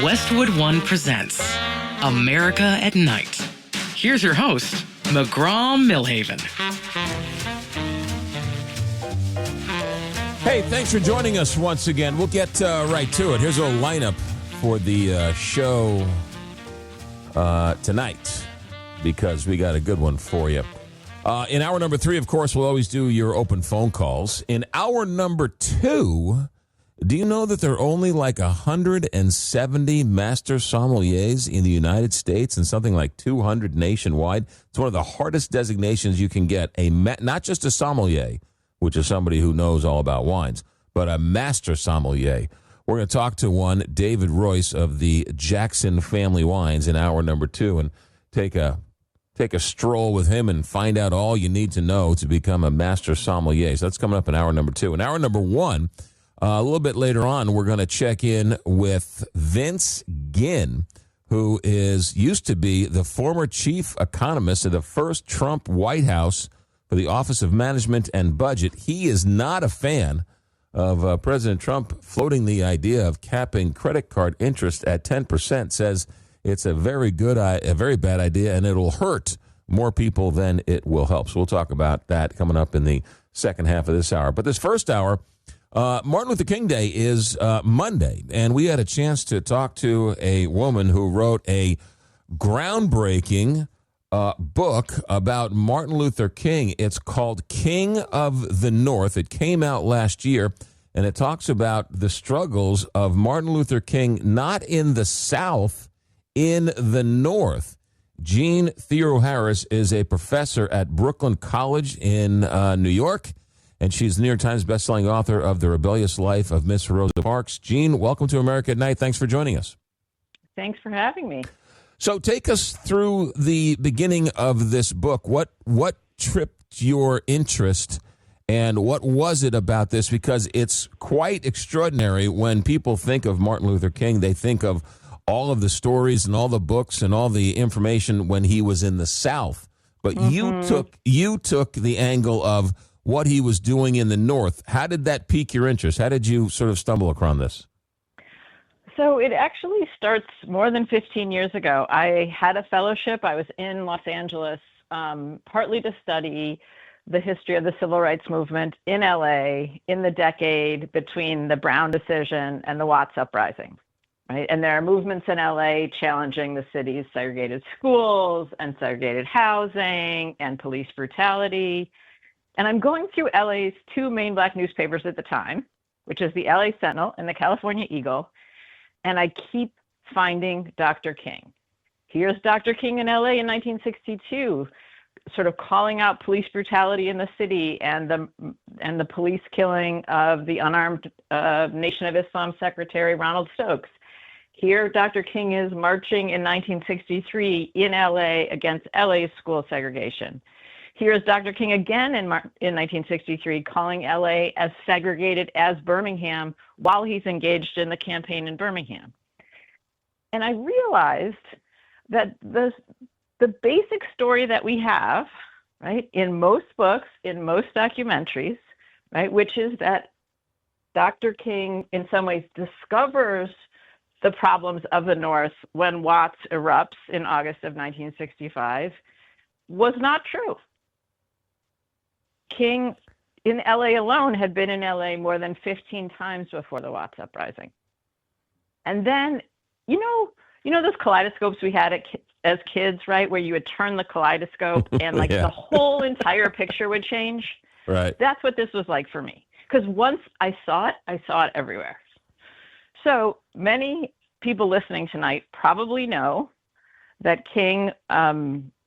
Westwood One presents America at Night. Here's your host, McGraw Millhaven. Hey, thanks for joining us once again. We'll get right to it. Here's a lineup for the show tonight, because we got a good one for you. In hour number 3, of course, we'll always do your open phone calls. In hour number 2, do you know that there are only like 170 master sommeliers in the United States and something like 200 nationwide? It's one of the hardest designations you can get, not just a sommelier, which is somebody who knows all about wines, but a master sommelier. We're going to talk to one, David Royce of the Jackson Family Wines, in hour number 2 and take a stroll with him and find out all you need to know to become a master sommelier. So that's coming up in hour number 2. In hour number 1, a little bit later on, we're going to check in with Vance Ginn, who used to be the former chief economist of the first Trump White House for the Office of Management and Budget. He is not a fan of President Trump floating the idea of capping credit card interest at 10%, says it's a very bad idea, and it'll hurt more people than it will help. So we'll talk about that coming up in the second half of this hour. But this first hour, Martin Luther King Day is Monday, and we had a chance to talk to a woman who wrote a groundbreaking book about Martin Luther King. It's called King of the North. It came out last year, and it talks about the struggles of Martin Luther King, not in the South, in the North. Jeanne Theoharis is a professor at Brooklyn College in New York, and she's the New York Times bestselling author of The Rebellious Life of Miss Rosa Parks. Jeanne, welcome to America at Night. Thanks for joining us. Thanks for having me. So take us through the beginning of this book. What tripped your interest, and what was it about this? Because it's quite extraordinary when people think of Martin Luther King. They think of all of the stories and all the books and all the information when he was in the South. But you took the angle of what he was doing in the North. How did that pique your interest? How did you sort of stumble upon this? So it actually starts more than 15 years ago. I had a fellowship. I was in Los Angeles, partly to study the history of the civil rights movement in LA in the decade between the Brown decision and the Watts uprising. Right? And there are movements in LA challenging the city's segregated schools and segregated housing and police brutality. And I'm going through LA's 2 main Black newspapers at the time, which is the LA Sentinel and the California Eagle. And I keep finding Dr. King. Here's Dr. King in LA in 1962, sort of calling out police brutality in the city and the police killing of the unarmed Nation of Islam Secretary Ronald Stokes. Here, Dr. King is marching in 1963 in LA against LA's school segregation. Here's Dr. King again in 1963 calling LA as segregated as Birmingham while he's engaged in the campaign in Birmingham. And I realized that the basic story that we have, right, in most books, in most documentaries, right, which is that Dr. King in some ways discovers the problems of the North when Watts erupts in August of 1965, was not true. King in LA alone had been in LA more than 15 times before the Watts uprising. And then, you know those kaleidoscopes we had as kids, right, where you would turn the kaleidoscope and the whole entire picture would change? Right. That's what this was like for me. Because once I saw it everywhere. So many people listening tonight probably know that King,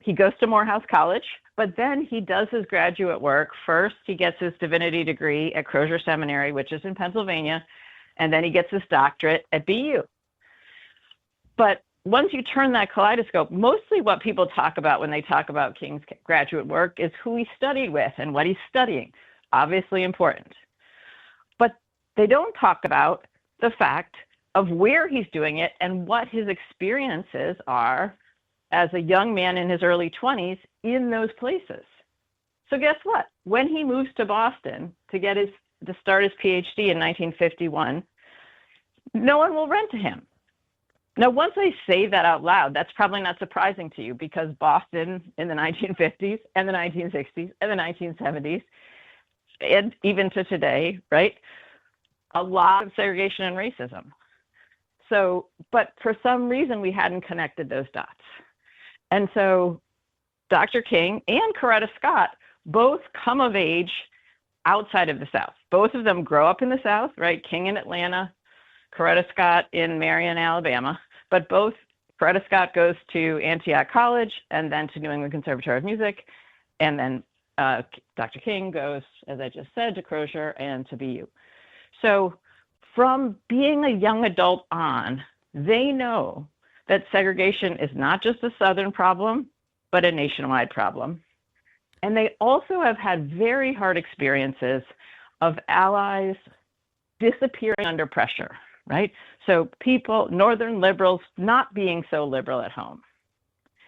he goes to Morehouse College, but then he does his graduate work. First, he gets his divinity degree at Crozier Seminary, which is in Pennsylvania, and then he gets his doctorate at BU. But once you turn that kaleidoscope, mostly what people talk about when they talk about King's graduate work is who he studied with and what he's studying. Obviously important. But they don't talk about the fact of where he's doing it and what his experiences are as a young man in his early 20s in those places. So guess what? When he moves to Boston to start his PhD in 1951, no one will rent to him. Now, once I say that out loud, that's probably not surprising to you, because Boston in the 1950s and the 1960s and the 1970s, and even to today, right? A lot of segregation and racism. So, but for some reason, we hadn't connected those dots. And so Dr. King and Coretta Scott both come of age outside of the South. Both of them grow up in the South, right? King in Atlanta, Coretta Scott in Marion, Alabama. But both, Coretta Scott goes to Antioch College and then to New England Conservatory of Music. And then Dr. King goes, as I just said, to Crozier and to BU. So from being a young adult on, they know that segregation is not just a Southern problem, but a nationwide problem. And they also have had very hard experiences of allies disappearing under pressure, right? So people, Northern liberals, not being so liberal at home.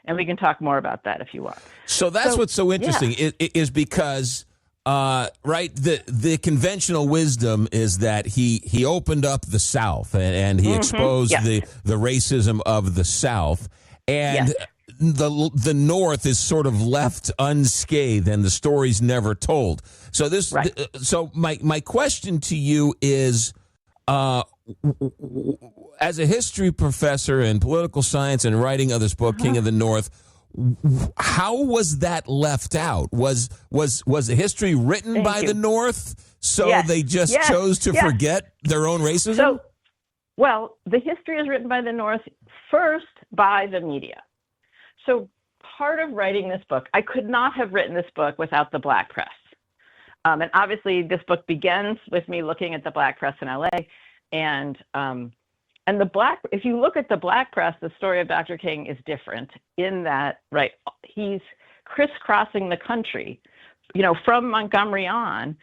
And we can talk more about that if you want. So that's what's so interesting, yeah. is because, right, the conventional wisdom is that he opened up the South and he exposed the racism of the South. And the North is sort of left unscathed and the story's never told. So this, so my question to you is, as a history professor in political science and writing of this book, King of the North, how was that left out? Was the history written by the North, so they just chose to forget their own racism? So, well, the history is written by the North, first by the media. So part of writing this book, I could not have written this book without the Black press. And obviously this book begins with me looking at the Black press in LA. And the Black, if you look at the Black press, the story of Dr. King is different in that, right, he's crisscrossing the country, you know, from Montgomery on,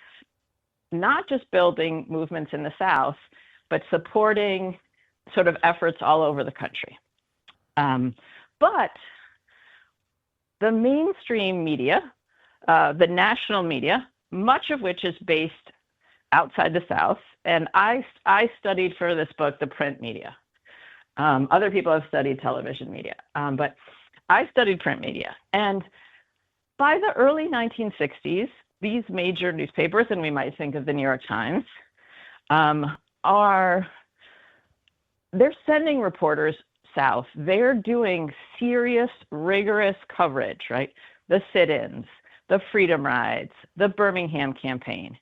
not just building movements in the South, but supporting sort of efforts all over the country. But the mainstream media, the national media, much of which is based outside the South, and I studied for this book the print media. Other people have studied television media, but I studied print media. And by the early 1960s, these major newspapers, and we might think of the New York Times, they're sending reporters South. They're doing serious, rigorous coverage, right? The sit-ins, the freedom rides, the Birmingham campaign.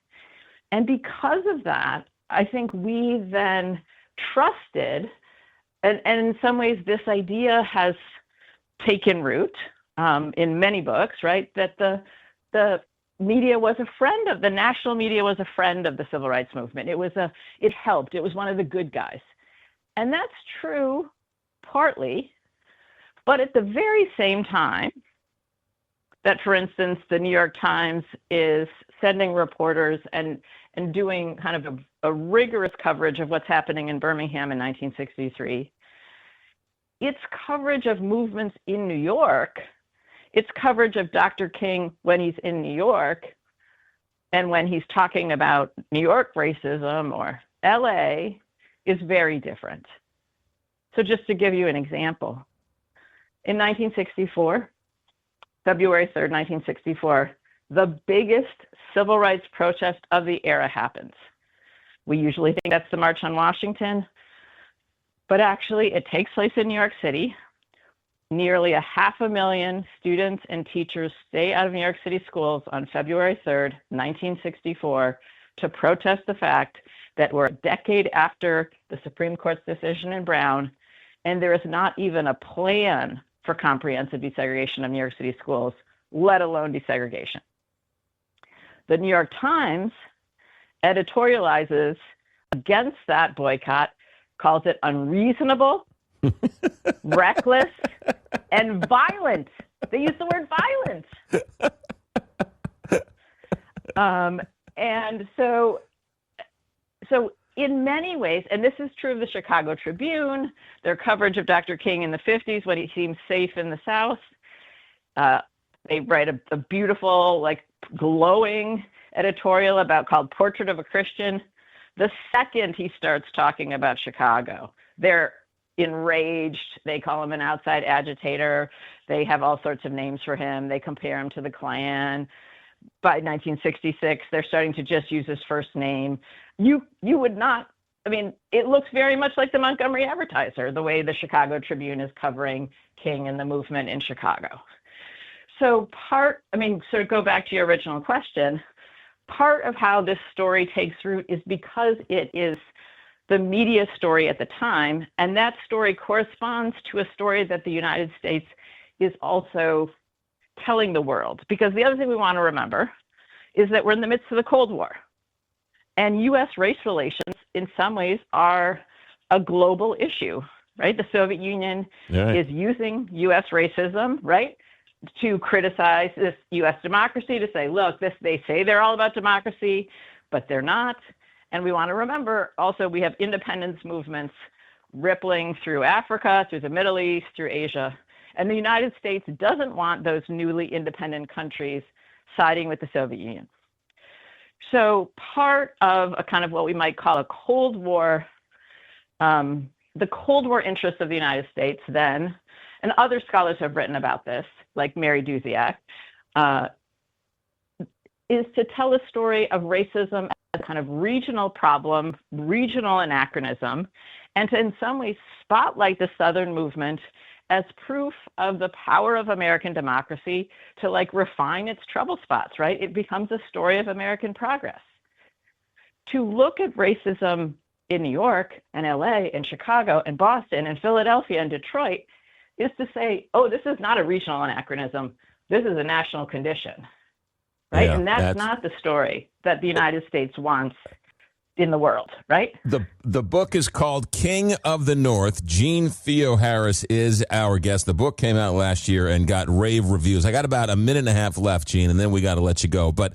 And because of that, I think we then trusted, and in some ways this idea has taken root in many books, right? That the media was a friend of, the national media was a friend of the civil rights movement. It helped. It was one of the good guys. And that's true partly, but at the very same time that, for instance, the New York Times is sending reporters and doing kind of a rigorous coverage of what's happening in Birmingham in 1963, its coverage of movements in New York, its coverage of Dr. King when he's in New York and when he's talking about New York racism or LA is very different. So just to give you an example, in 1964, February 3rd, 1964, the biggest civil rights protest of the era happens. We usually think that's the March on Washington, but actually it takes place in New York City. Nearly 500,000 students and teachers stay out of New York City schools on February 3rd, 1964, to protest the fact that we're a decade after the Supreme Court's decision in Brown, and there is not even a plan for comprehensive desegregation of New York City schools, let alone desegregation. The New York Times editorializes against that boycott, calls it unreasonable, reckless, and violent. They use the word violent. And so in many ways, and this is true of the Chicago Tribune, their coverage of Dr. King in the 50s when he seemed safe in the South. They write a beautiful, like, glowing editorial called Portrait of a Christian. The second he starts talking about Chicago, they're enraged. They call him an outside agitator. They have all sorts of names for him. They compare him to the Klan. By 1966, they're starting to just use his first name. You would not, I mean, it looks very much like the Montgomery Advertiser, the way the Chicago Tribune is covering King and the movement in Chicago. So to go back to your original question, part of how this story takes root is because it is the media story at the time, and that story corresponds to a story that the United States is also telling the world. Because the other thing we want to remember is that we're in the midst of the Cold War, and U.S. race relations in some ways are a global issue, right? The Soviet Union is using U.S. racism, right, to criticize this U.S. democracy, to say, look, they say they're all about democracy, but they're not. And we want to remember also we have independence movements rippling through Africa, through the Middle East, through Asia. And the United States doesn't want those newly independent countries siding with the Soviet Union. So part of a kind of what we might call a Cold War, the Cold War interests of the United States then, and other scholars have written about this, like Mary Duziak, is to tell a story of racism as a kind of regional problem, regional anachronism, and to in some ways spotlight the Southern movement as proof of the power of American democracy to refine its trouble spots, right? It becomes a story of American progress. To look at racism in New York and LA and Chicago and Boston and Philadelphia and Detroit is to say, oh, this is not a regional anachronism. This is a national condition, right? Yeah, and that's not the story that the United States wants in the world, right? The book is called King of the North. Jeanne Theoharis is our guest. The book came out last year and got rave reviews. I got about a minute and a half left, Jeanne, and then we got to let you go. But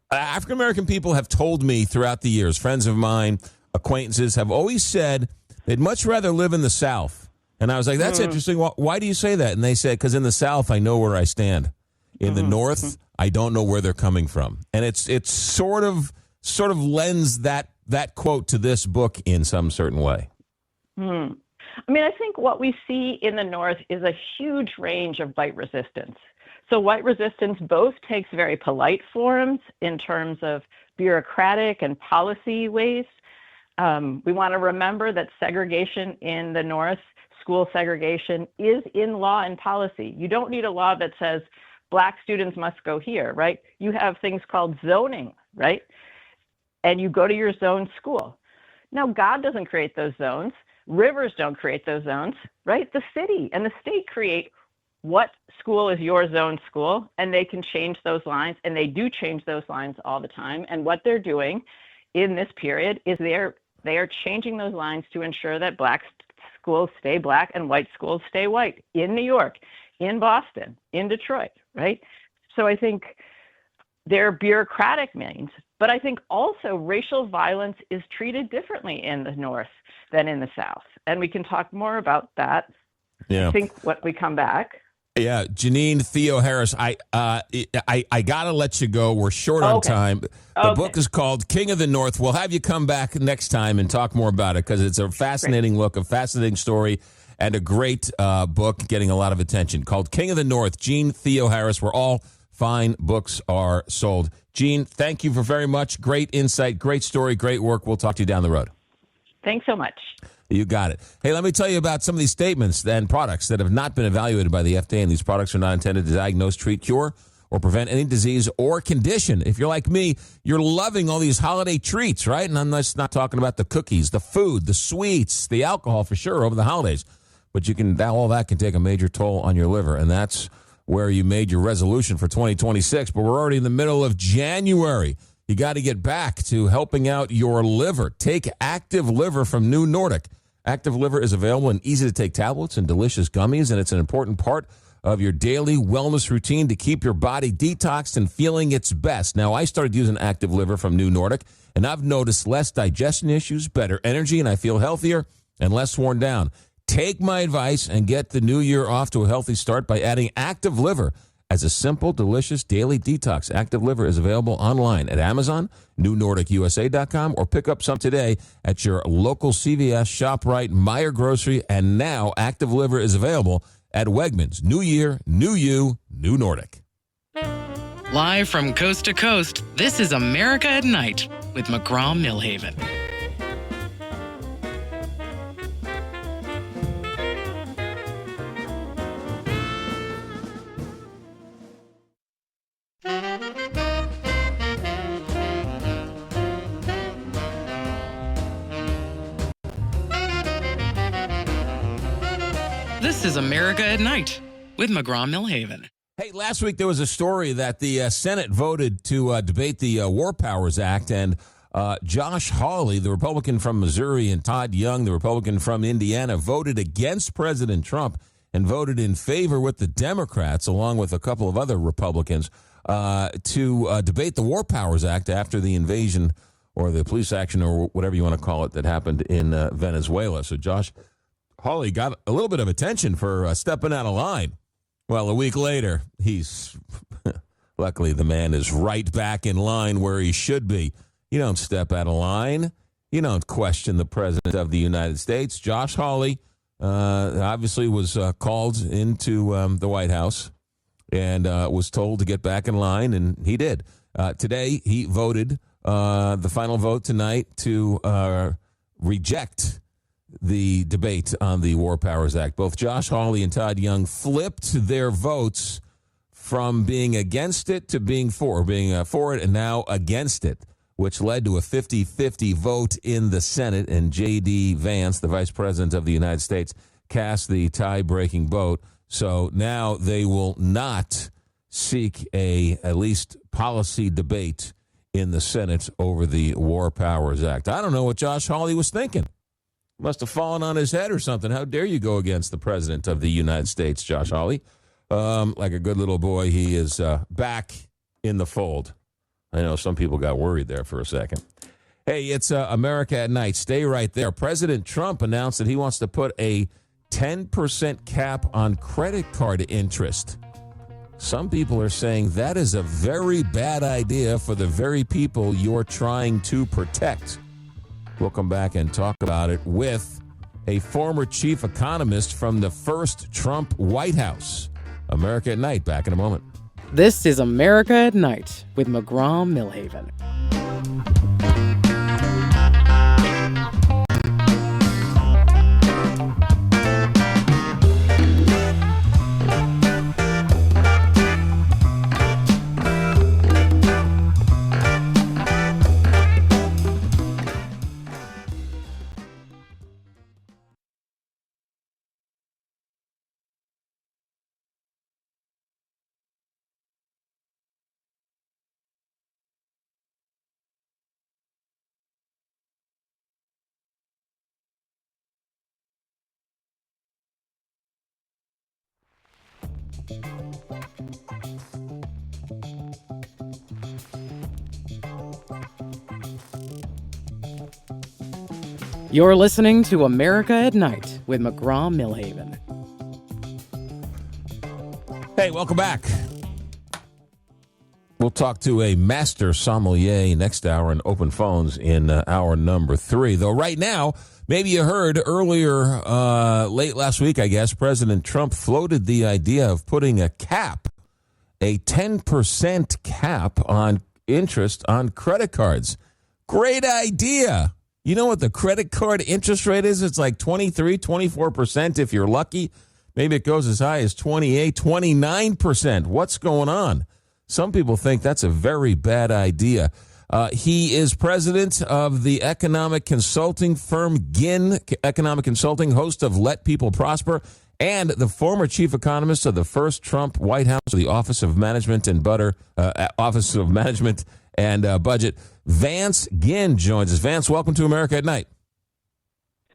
African-American people have told me throughout the years, friends of mine, acquaintances, have always said they'd much rather live in the South. And I was like, that's interesting. Why do you say that? And they said, because in the South, I know where I stand. In the North, I don't know where they're coming from. And it's sort of lends that quote to this book in some certain way. I mean, I think what we see in the North is a huge range of white resistance. So white resistance both takes very polite forms in terms of bureaucratic and policy ways. We want to remember that segregation in the North, school segregation, is in law and policy. You don't need a law that says Black students must go here, right? You have things called zoning, right? And you go to your zone school. Now, God doesn't create those zones. Rivers don't create those zones, right? The city and the state create what school is your zone school, and they can change those lines, and they do change those lines all the time. And what they're doing in this period is they are changing those lines to ensure that Black schools stay Black and white schools stay white in New York, in Boston, in Detroit, right? So I think there are bureaucratic means, but I think also racial violence is treated differently in the North than in the South. And we can talk more about that, I think, when we come back. Yeah, Jeanne Theoharis, I got to let you go. We're short on time. The book is called King of the North. We'll have you come back next time and talk more about it because it's a fascinating look, a fascinating story, and a great book getting a lot of attention called King of the North, Jeanne Theoharis, where all fine books are sold. Jeanne, thank you for very much. Great insight, great story, great work. We'll talk to you down the road. Thanks so much. You got it. Hey, let me tell you about some of these statements and products that have not been evaluated by the FDA, and these products are not intended to diagnose, treat, cure, or prevent any disease or condition. If you're like me, you're loving all these holiday treats, right? And I'm just not talking about the cookies, the food, the sweets, the alcohol for sure over the holidays. But all that can take a major toll on your liver, and that's where you made your resolution for 2026. But we're already in the middle of January. You got to get back to helping out your liver. Take Active Liver from New Nordic. Active Liver is available in easy-to-take tablets and delicious gummies, and it's an important part of your daily wellness routine to keep your body detoxed and feeling its best. Now, I started using Active Liver from New Nordic, and I've noticed less digestion issues, better energy, and I feel healthier and less worn down. Take my advice and get the new year off to a healthy start by adding Active Liver as a simple, delicious daily detox. Active Liver is available online at Amazon, NewNordicUSA.com, or pick up some today at your local CVS, ShopRite, Meijer Grocery, and now Active Liver is available at Wegmans. New year, new you, new Nordic. Live from coast to coast, this is America at Night with McGraw Millhaven. This is America at Night with McGraw Millhaven. Hey, last week there was a story that the Senate voted to debate the War Powers Act, and Josh Hawley, the Republican from Missouri, and Todd Young, the Republican from Indiana, voted against President Trump and voted in favor with the Democrats, along with a couple of other Republicans, to debate the War Powers Act after the invasion or the police action or whatever you want to call it that happened in Venezuela. So Josh Hawley got a little bit of attention for stepping out of line. Well, a week later, he's luckily the man is right back in line where he should be. You don't step out of line. You don't question the President of the United States. Josh Hawley obviously was called into the White House and was told to get back in line, and he did. Today, he voted the final vote tonight to reject the debate on the War Powers Act. Both Josh Hawley and Todd Young flipped their votes from being against it to being for it and now against it, which led to a 50-50 vote in the Senate, and J.D. Vance, the Vice President of the United States, cast the tie-breaking vote. So now they will not seek a at least policy debate in the Senate over the War Powers Act. I don't know what Josh Hawley was thinking. Must have fallen on his head or something. How dare you go against the President of the United States, Josh Hawley? Like a good little boy, he is back in the fold. I know some people got worried there for a second. Hey, it's America at Night. Stay right there. President Trump announced that he wants to put a 10% cap on credit card interest. Some people are saying that is a very bad idea for the very people you're trying to protect. We'll come back and talk about it with a former chief economist from the first Trump White House. America at Night, back in a moment. This is America at Night with McGraw Millhaven. You're listening to America at Night with McGraw Millhaven. Hey, welcome back. We'll talk to a master sommelier next hour in open phones in hour number 3. Though right now, maybe you heard earlier, late last week, I guess, President Trump floated the idea of putting a 10% cap on interest on credit cards. Great idea. You know what the credit card interest rate is? It's like 23, 24% if you're lucky. Maybe it goes as high as 28, 29%. What's going on? Some people think that's a very bad idea. He is president of the economic consulting firm Ginn Economic Consulting, host of Let People Prosper, and the former chief economist of the first Trump White House, the Office of Management and Budget. Vance Ginn joins us. Vance, welcome to America at Night.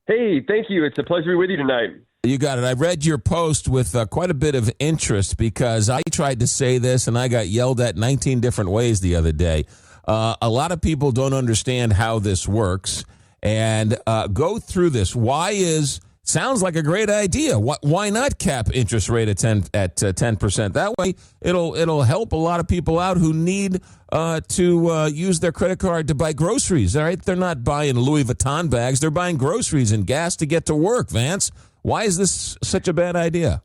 Hey, thank you. It's a pleasure to be with you tonight. You got it. I read your post with quite a bit of interest because I tried to say this and I got yelled at 19 different ways the other day. A lot of people don't understand how this works. And go through this. Why is sounds like a great idea. Why not cap interest rate at 10%? That way, it'll help a lot of people out who need to use their credit card to buy groceries. All right, they're not buying Louis Vuitton bags; they're buying groceries and gas to get to work. Vance, why is this such a bad idea?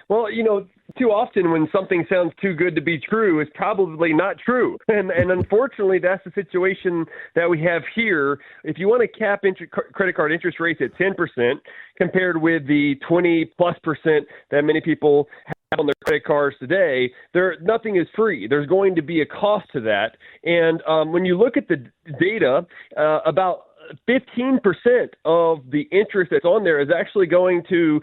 Well, too often when something sounds too good to be true, it's probably not true. And unfortunately, that's the situation that we have here. If you want to cap credit card interest rates at 10% compared with the 20+% that many people have on their credit cards today, nothing is free. There's going to be a cost to that. And when you look at the data, about 15% of the interest that's on there is actually going to,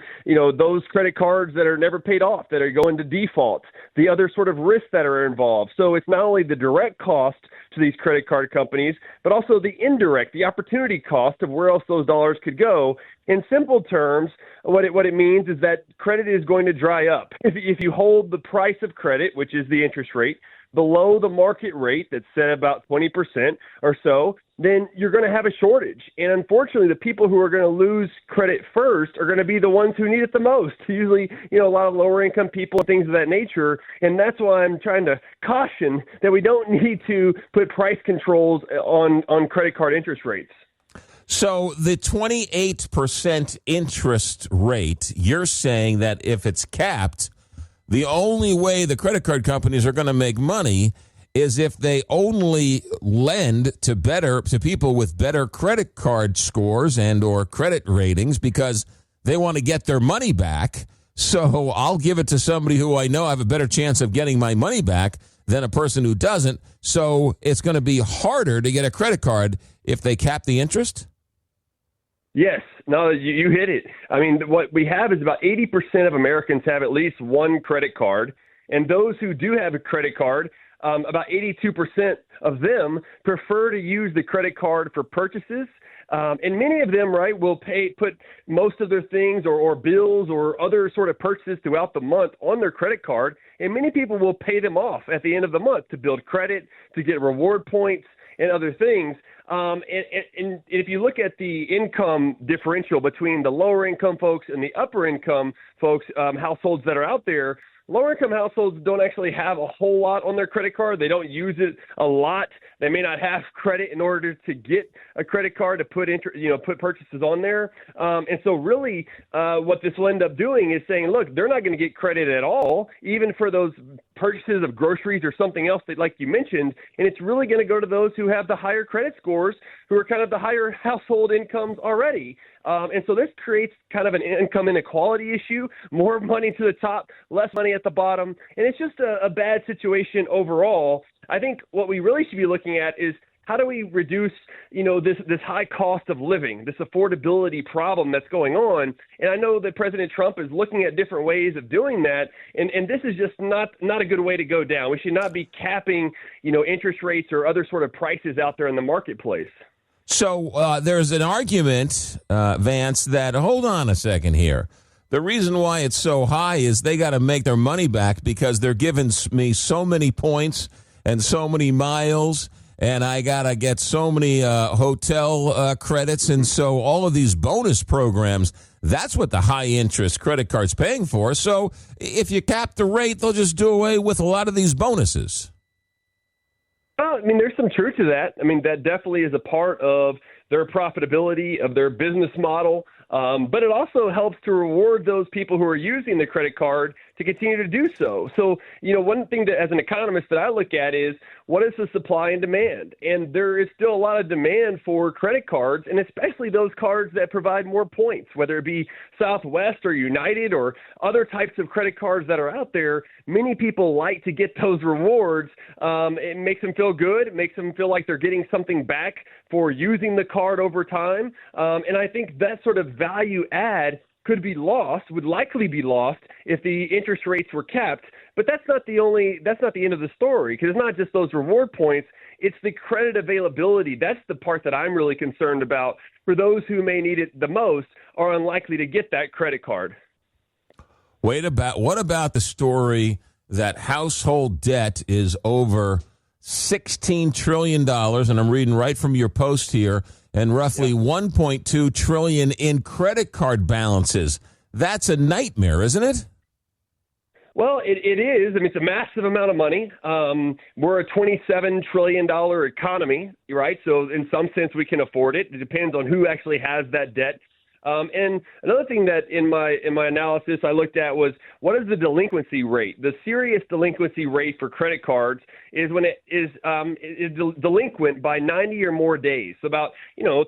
those credit cards that are never paid off, that are going to default, the other sort of risks that are involved. So it's not only the direct cost to these credit card companies, but also the indirect, the opportunity cost of where else those dollars could go. In simple terms, what it means is that credit is going to dry up. If you hold the price of credit, which is the interest rate, below the market rate that's set about 20% or so, then you're going to have a shortage. And unfortunately, the people who are going to lose credit first are going to be the ones who need it the most. Usually, a lot of lower income people and things of that nature. And that's why I'm trying to caution that we don't need to put price controls on credit card interest rates. So the 28% interest rate, you're saying that if it's capped, the only way the credit card companies are going to make money is if they only lend to people with better credit card scores and or credit ratings because they want to get their money back. So I'll give it to somebody who I know I have a better chance of getting my money back than a person who doesn't. So it's going to be harder to get a credit card if they cap the interest? Yes. No, you hit it. I mean, what we have is about 80% of Americans have at least one credit card. And those who do have a credit card, about 82% of them prefer to use the credit card for purchases. And many of them, right, will put most of their things or bills or other sort of purchases throughout the month on their credit card. And many people will pay them off at the end of the month to build credit, to get reward points and other things. And if you look at the income differential between the lower income folks and the upper income folks, households that are out there, lower income households don't actually have a whole lot on their credit card. They don't use it a lot. They may not have credit in order to get a credit card to put purchases on there. And so really what this will end up doing is saying, look, they're not going to get credit at all, even for those purchases of groceries or something else that, like you mentioned. And it's really going to go to those who have the higher credit scores, who are kind of the higher household incomes already. And so this creates kind of an income inequality issue, more money to the top, less money at the bottom. And it's just a bad situation overall. I think what we really should be looking at is how do we reduce, this high cost of living, this affordability problem that's going on. And I know that President Trump is looking at different ways of doing that. And this is just not a good way to go down. We should not be capping, interest rates or other sort of prices out there in the marketplace. So there's an argument, Vance, that hold on a second here. The reason why it's so high is they got to make their money back because they're giving me so many points and so many miles, and I got to get so many hotel credits. And so all of these bonus programs, that's what the high-interest credit card's paying for. So if you cap the rate, they'll just do away with a lot of these bonuses. Well, I mean, there's some truth to that. I mean, that definitely is a part of their profitability, of their business model. But it also helps to reward those people who are using the credit card to continue to do so. So, one thing that, as an economist, that I look at is what is the supply and demand? And there is still a lot of demand for credit cards, and especially those cards that provide more points, whether it be Southwest or United or other types of credit cards that are out there. Many people like to get those rewards. It makes them feel good. It makes them feel like they're getting something back for using the card over time. And I think that sort of value add would likely be lost if the interest rates were capped. But that's not the end of the story, because it's not just those reward points. It's the credit availability. That's the part that I'm really concerned about for those who may need it the most are unlikely to get that credit card. What about the story that household debt is over $16 trillion, and I'm reading right from your post here, and roughly $1.2 trillion in credit card balances. That's a nightmare, isn't it? Well, it is. I mean, it's a massive amount of money. We're a $27 trillion economy, right? So in some sense, we can afford it. It depends on who actually has that debt. And another thing that in my analysis I looked at was, what is the delinquency rate? The serious delinquency rate for credit cards is when it is delinquent by 90 or more days, so about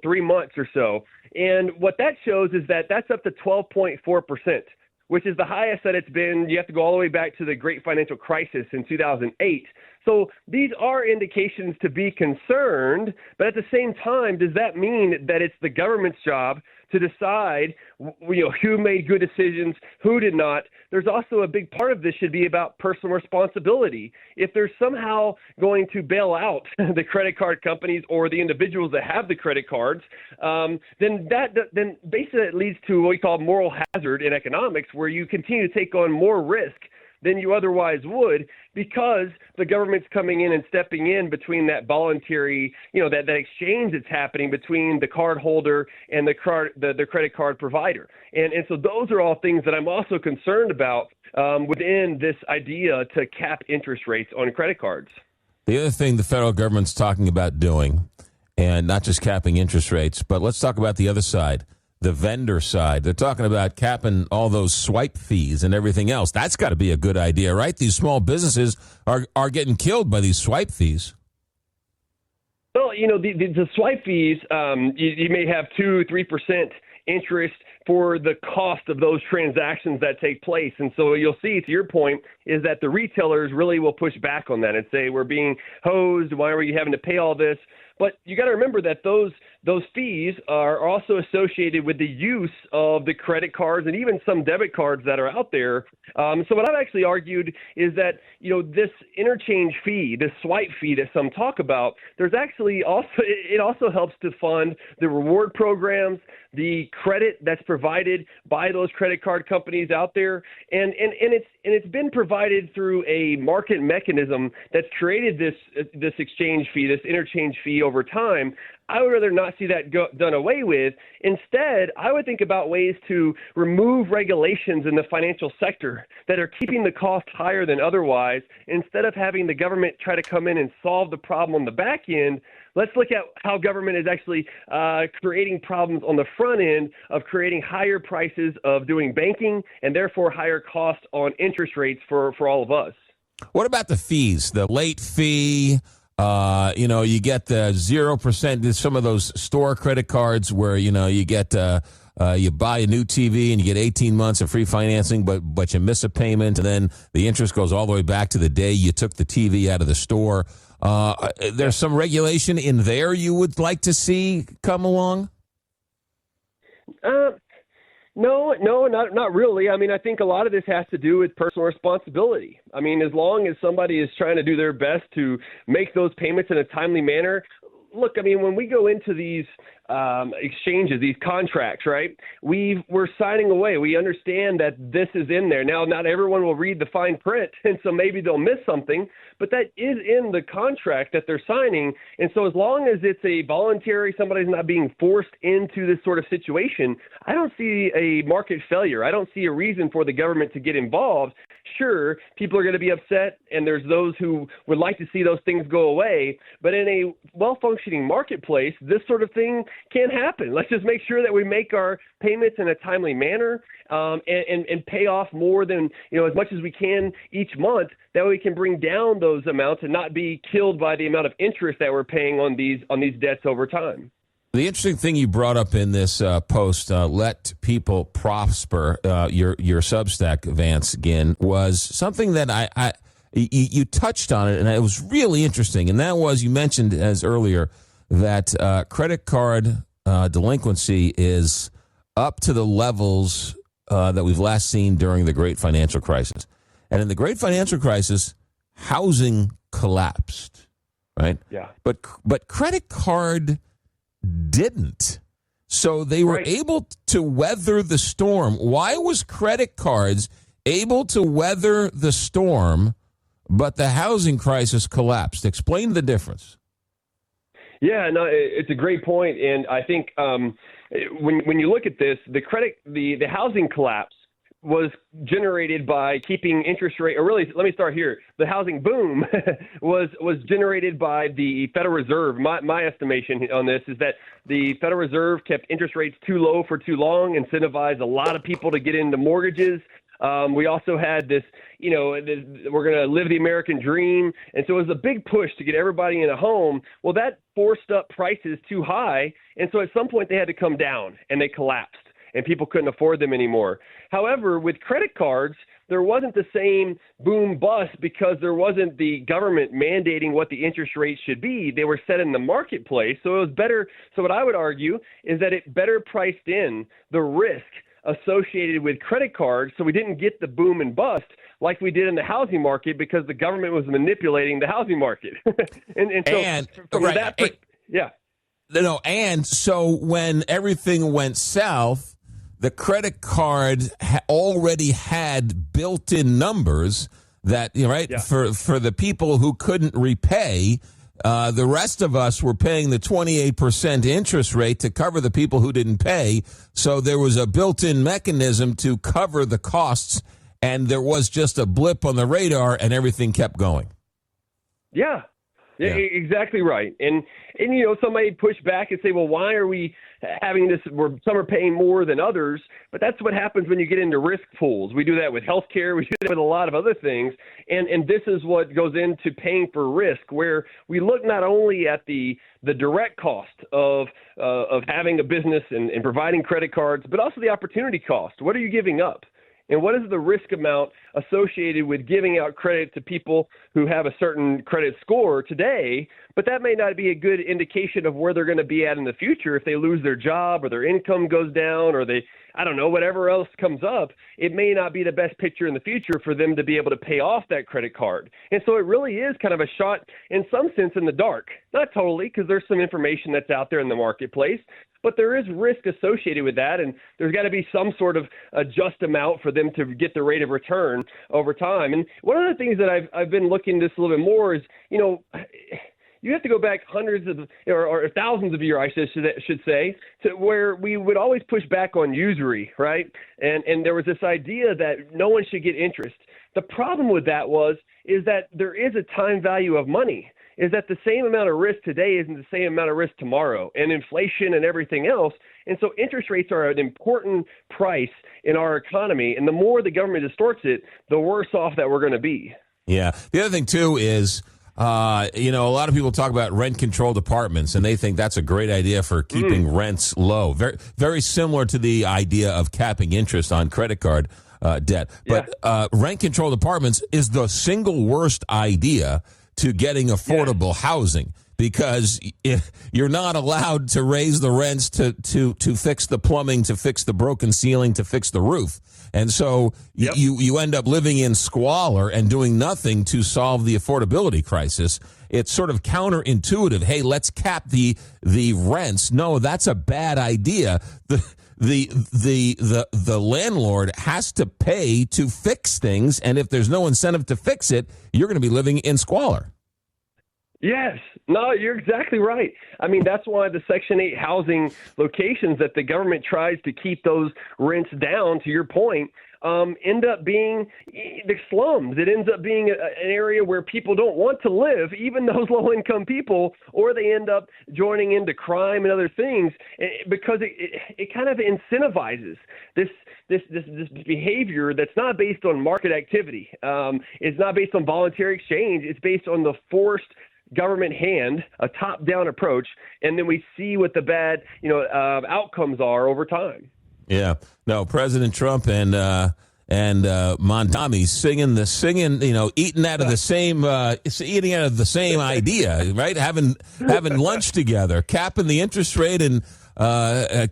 3 months or so. And what that shows is that that's up to 12.4%, which is the highest that it's been. You have to go all the way back to the Great Financial Crisis in 2008. So these are indications to be concerned, but at the same time, does that mean that it's the government's job to decide who made good decisions, who did not? There's also a big part of this should be about personal responsibility. If they're somehow going to bail out the credit card companies or the individuals that have the credit cards, then basically it leads to what we call moral hazard in economics, where you continue to take on more risk than you otherwise would, because the government's coming in and stepping in between that voluntary, that exchange that's happening between the card holder and the credit card provider. And so those are all things that I'm also concerned about within this idea to cap interest rates on credit cards. The other thing the federal government's talking about doing, and not just capping interest rates, but let's talk about the other side, the vendor side. They're talking about capping all those swipe fees and everything else. That's got to be a good idea, right? These small businesses are getting killed by these swipe fees. Well, the swipe fees, you may have 2-3% interest for the cost of those transactions that take place. And so you'll see, to your point, is that the retailers really will push back on that and say, we're being hosed. Why are we having to pay all this? But you got to remember that those fees are also associated with the use of the credit cards and even some debit cards that are out there. So what I've actually argued is that, this interchange fee, this swipe fee that some talk about, there's actually it also helps to fund the reward programs, the credit that's provided by those credit card companies out there. And it's been provided through a market mechanism that's created this exchange fee, this interchange fee over time. I would rather not see that done away with. Instead, I would think about ways to remove regulations in the financial sector that are keeping the cost higher than otherwise. Instead of having the government try to come in and solve the problem on the back end, let's look at how government is actually creating problems on the front end of creating higher prices of doing banking and therefore higher costs on interest rates for all of us. What about the fees, the late fee? You get the 0%, some of those store credit cards where, you get, you buy a new TV and you get 18 months of free financing, but you miss a payment, and then the interest goes all the way back to the day you took the TV out of the store. There's some regulation in there you would like to see come along? No, not really. I mean, I think a lot of this has to do with personal responsibility. I mean, as long as somebody is trying to do their best to make those payments in a timely manner. Look, I mean, when we go into these exchanges, these contracts, right, we're signing away. We understand that this is in there. Now, not everyone will read the fine print, and so maybe they'll miss something, but that is in the contract that they're signing. And so as long as it's a voluntary, somebody's not being forced into this sort of situation, I don't see a market failure. I don't see a reason for the government to get involved. Sure, people are going to be upset, and there's those who would like to see those things go away. But in a well-functioning marketplace, this sort of thing can happen. Let's just make sure that we make our payments in a timely manner and pay off more than, as much as we can each month. That way we can bring down those amounts and not be killed by the amount of interest that we're paying on these debts over time. The interesting thing you brought up in this post, Let People Prosper, your Substack, Vance Ginn, was something that you touched on it, and it was really interesting. And that was, you mentioned as earlier that credit card delinquency is up to the levels that we've last seen during the Great Financial Crisis. And in the Great Financial Crisis, housing collapsed, right? Yeah. But credit card didn't. So they were able to weather the storm. Why was credit cards able to weather the storm but the housing crisis collapsed. Explain the difference. Yeah, no, it's a great point, and I think when you look at this, the housing collapse was generated by keeping interest rate, or really, let me start here. The housing boom was generated by the Federal Reserve. My estimation on this is that the Federal Reserve kept interest rates too low for too long, incentivized a lot of people to get into mortgages. We also had this, we're going to live the American dream. And so it was a big push to get everybody in a home. Well, that forced up prices too high. And so at some point they had to come down, and they collapsed, and people couldn't afford them anymore. However, with credit cards, there wasn't the same boom bust because there wasn't the government mandating what the interest rates should be. They were set in the marketplace. So it was better. So what I would argue is that it better priced in the risk associated with credit cards, so we didn't get the boom and bust like we did in the housing market because the government was manipulating the housing market. And so when everything went south, the credit card already had built-in numbers that, for the people who couldn't repay. The rest of us were paying the 28% interest rate to cover the people who didn't pay. So there was a built-in mechanism to cover the costs, and there was just a blip on the radar, and everything kept going. Yeah, exactly right. And somebody push back and say, well, why are we having this where some are paying more than others? But that's what happens when you get into risk pools. We do that with healthcare. We do that with a lot of other things. And this is what goes into paying for risk, where we look not only at the direct cost of having a business and providing credit cards, but also the opportunity cost. What are you giving up? And what is the risk amount associated with giving out credit to people who have a certain credit score today, but that may not be a good indication of where they're going to be at in the future if they lose their job or their income goes down or whatever else comes up. It may not be the best picture in the future for them to be able to pay off that credit card. And so it really is kind of a shot in some sense in the dark. Not totally, because there's some information that's out there in the marketplace, but there is risk associated with that, and there's got to be some sort of a just amount for them to get the rate of return over time. And one of the things that I've been looking at this a little bit more is, you have to go back hundreds of or thousands of years, I should say, to where we would always push back on usury, right? And there was this idea that no one should get interest. The problem with that is that there is a time value of money. Is that the same amount of risk today isn't the same amount of risk tomorrow, and inflation and everything else. And so interest rates are an important price in our economy, and the more the government distorts it, the worse off that we're going to be. Yeah. The other thing, too, is, a lot of people talk about rent-controlled apartments, and they think that's a great idea for keeping rents low. Very, very similar to the idea of capping interest on credit card debt. But rent-controlled apartments is the single worst idea to getting affordable housing, because if you're not allowed to raise the rents to fix the plumbing, to fix the broken ceiling, to fix the roof. And so you end up living in squalor and doing nothing to solve the affordability crisis. It's sort of counterintuitive. Hey, let's cap the rents. No, that's a bad idea. The landlord has to pay to fix things, and if there's no incentive to fix it, you're going to be living in squalor. Yes. No, you're exactly right. I mean, that's why the Section 8 housing locations that the government tries to keep those rents down, to your point, end up being the slums. It ends up being an area where people don't want to live, even those low-income people, or they end up joining into crime and other things because it kind of incentivizes this behavior that's not based on market activity. It's not based on voluntary exchange. It's based on the forced government hand, a top-down approach, and then we see what the bad outcomes are over time. Yeah, no, President Trump and Mondami singing, eating out of the same idea, right? Having lunch together, capping the interest rate and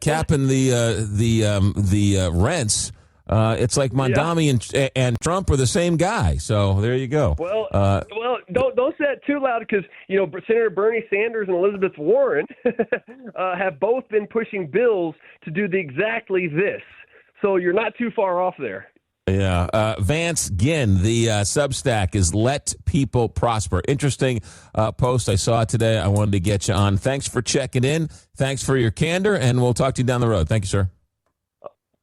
capping the rents. It's like Mondami and Trump are the same guy. So there you go. Well, don't say that too loud, because Senator Bernie Sanders and Elizabeth Warren have both been pushing bills to do exactly this. So you're not too far off there. Yeah. Vance Ginn, the Substack is Let People Prosper. Interesting post I saw today. I wanted to get you on. Thanks for checking in. Thanks for your candor, and we'll talk to you down the road. Thank you, sir.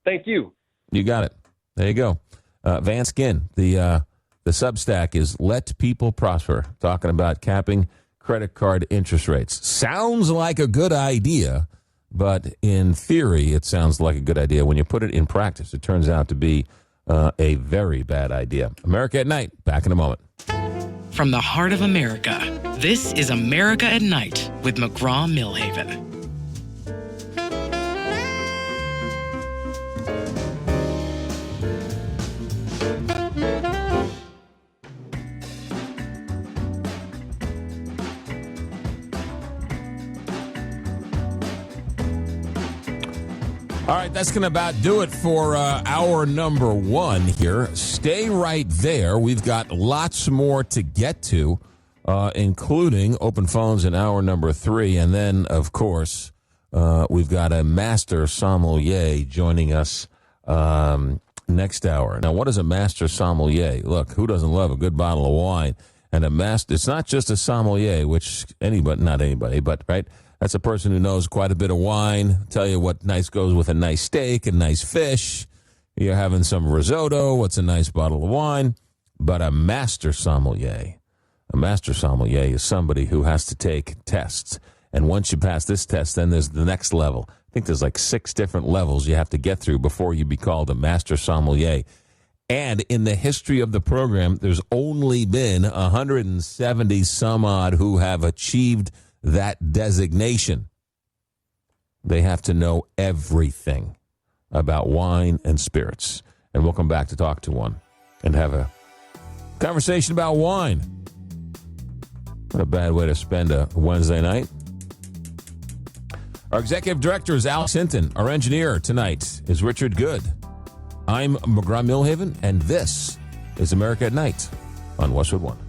Thank you. You got it. There you go. Vance Ginn, the Substack is Let People Prosper, talking about capping credit card interest rates. Sounds like a good idea, but in theory, it sounds like a good idea. When you put it in practice, it turns out to be a very bad idea. America at Night, back in a moment. From the heart of America, this is America at Night with McGraw Millhaven. All right, that's going to about do it for hour number one here. Stay right there. We've got lots more to get to, including open phones in hour number three. And then, of course, we've got a master sommelier joining us next hour. Now, what is a master sommelier? Look, who doesn't love a good bottle of wine? And a master, it's not just a sommelier, which not anybody, but right? That's a person who knows quite a bit of wine, tell you what nice goes with a nice steak and nice fish. You're having some risotto, what's a nice bottle of wine? But a master sommelier is somebody who has to take tests. And once you pass this test, then there's the next level. I think there's like 6 different levels you have to get through before you be called a master sommelier. And in the history of the program, there's only been 170 some odd who have achieved that designation. They have to know everything about wine and spirits. And we'll come back to talk to one and have a conversation about wine. What a bad way to spend a Wednesday night. Our executive director is Alex Hinton. Our engineer tonight is Richard Good. I'm McGraw Millhaven, and this is America at Night on Westwood One.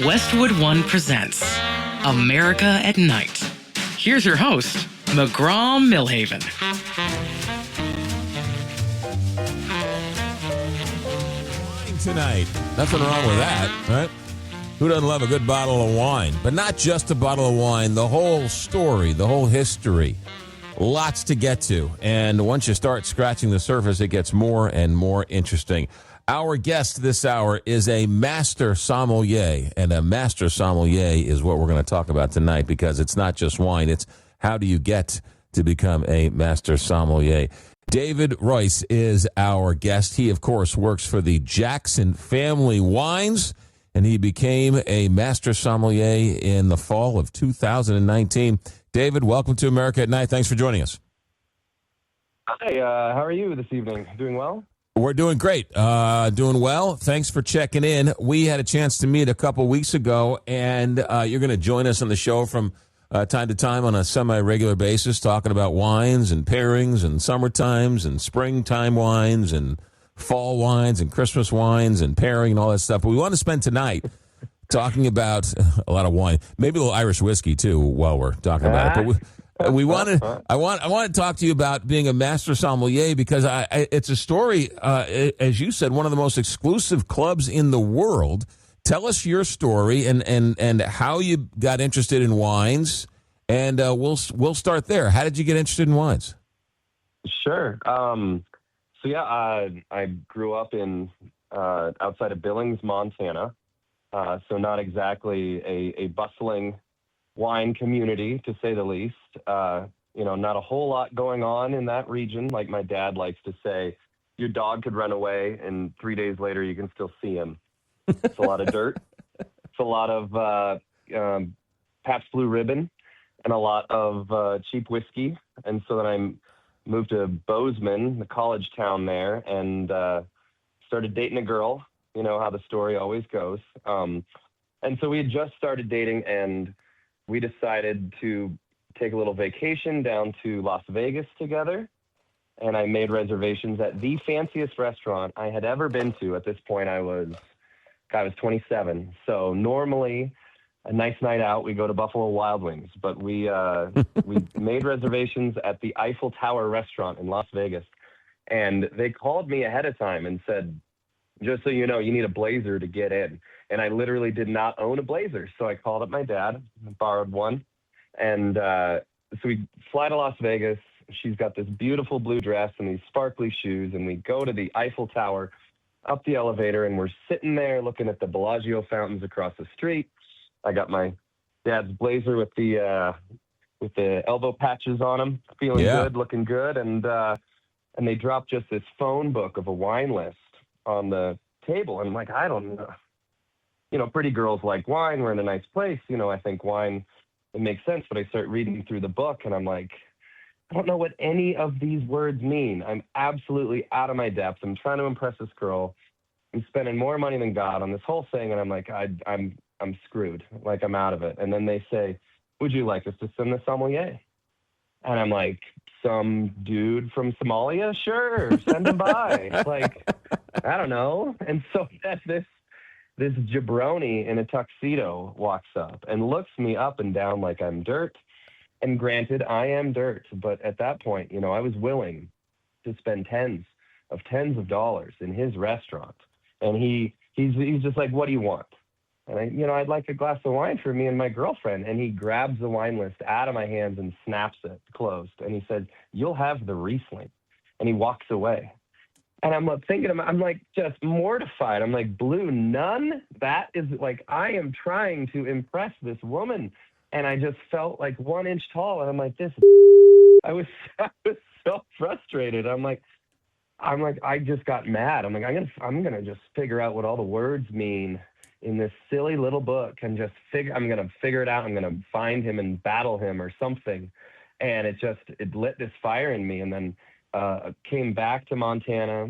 Westwood One presents America at Night. Here's your host, McGraw Millhaven. Tonight, nothing wrong with that, right? Who doesn't love a good bottle of wine? But not just a bottle of wine, the whole story, the whole history. Lots to get to. And once you start scratching the surface, it gets more and more interesting. Our guest this hour is a master sommelier, and a master sommelier is what we're going to talk about tonight, because it's not just wine. It's how do you get to become a master sommelier. David Royce is our guest. He, of course, works for the Jackson Family Wines, and he became a master sommelier in the fall of 2019. David, welcome to America at Night. Thanks for joining us. Hi, how are you this evening? Doing well? We're doing great. Doing well. Thanks for checking in. We had a chance to meet a couple weeks ago, and you're going to join us on the show from time to time on a semi-regular basis, talking about wines and pairings and summer times and springtime wines and fall wines and Christmas wines and pairing and all that stuff. But we want to spend tonight talking about a lot of wine, maybe a little Irish whiskey too while we're talking about it. But I want to talk to you about being a master sommelier, because it's a story, as you said, one of the most exclusive clubs in the world. Tell us your story and how you got interested in wines and we'll start there. How did you get interested in wines? Sure. I grew up in outside of Billings, Montana. So not exactly a bustling wine community, to say the least. Not a whole lot going on in that region. Like my dad likes to say, your dog could run away, and 3 days later you can still see him. It's a lot of dirt. It's a lot of Pabst Blue Ribbon and a lot of cheap whiskey. And so then I moved to Bozeman, the college town there, and started dating a girl. You know how the story always goes. And so we had just started dating, and we decided to take a little vacation down to Las Vegas together. And I made reservations at the fanciest restaurant I had ever been to. At this point, I was 27. So normally, a nice night out, we go to Buffalo Wild Wings. But we made reservations at the Eiffel Tower restaurant in Las Vegas. And they called me ahead of time and said, just so you know, you need a blazer to get in. And I literally did not own a blazer. So I called up my dad, borrowed one. And so we fly to Las Vegas. She's got this beautiful blue dress and these sparkly shoes. And we go to the Eiffel Tower, up the elevator, and we're sitting there looking at the Bellagio fountains across the street. I got my dad's blazer with the elbow patches on them, feeling good, looking good. And they dropped just this phone book of a wine list on the table. And I'm like, I don't know. Pretty girls like wine. We're in a nice place. I think wine, it makes sense. But I start reading through the book, and I'm like, I don't know what any of these words mean. I'm absolutely out of my depth. I'm trying to impress this girl. I'm spending more money than God on this whole thing. And I'm like, I'm screwed. Like, I'm out of it. And then they say, would you like us to send the sommelier? And I'm like, some dude from Somalia? Sure, send him by. Like, I don't know. And so this jabroni in a tuxedo walks up and looks me up and down like I'm dirt. And granted, I am dirt. But at that point, I was willing to spend tens of dollars in his restaurant. And he's just like, what do you want? And I'd like a glass of wine for me and my girlfriend. And he grabs the wine list out of my hands and snaps it closed. And he says, you'll have the Riesling. And he walks away. And I'm I'm like just mortified. I'm like, Blue, none? That is like, I am trying to impress this woman. And I just felt like 1 inch tall. And I'm like, I was so frustrated. I'm like, I just got mad. I'm like, I'm gonna just figure out what all the words mean in this silly little book and just I'm gonna figure it out. I'm gonna find him and battle him or something. And it lit this fire in me. And then came back to Montana,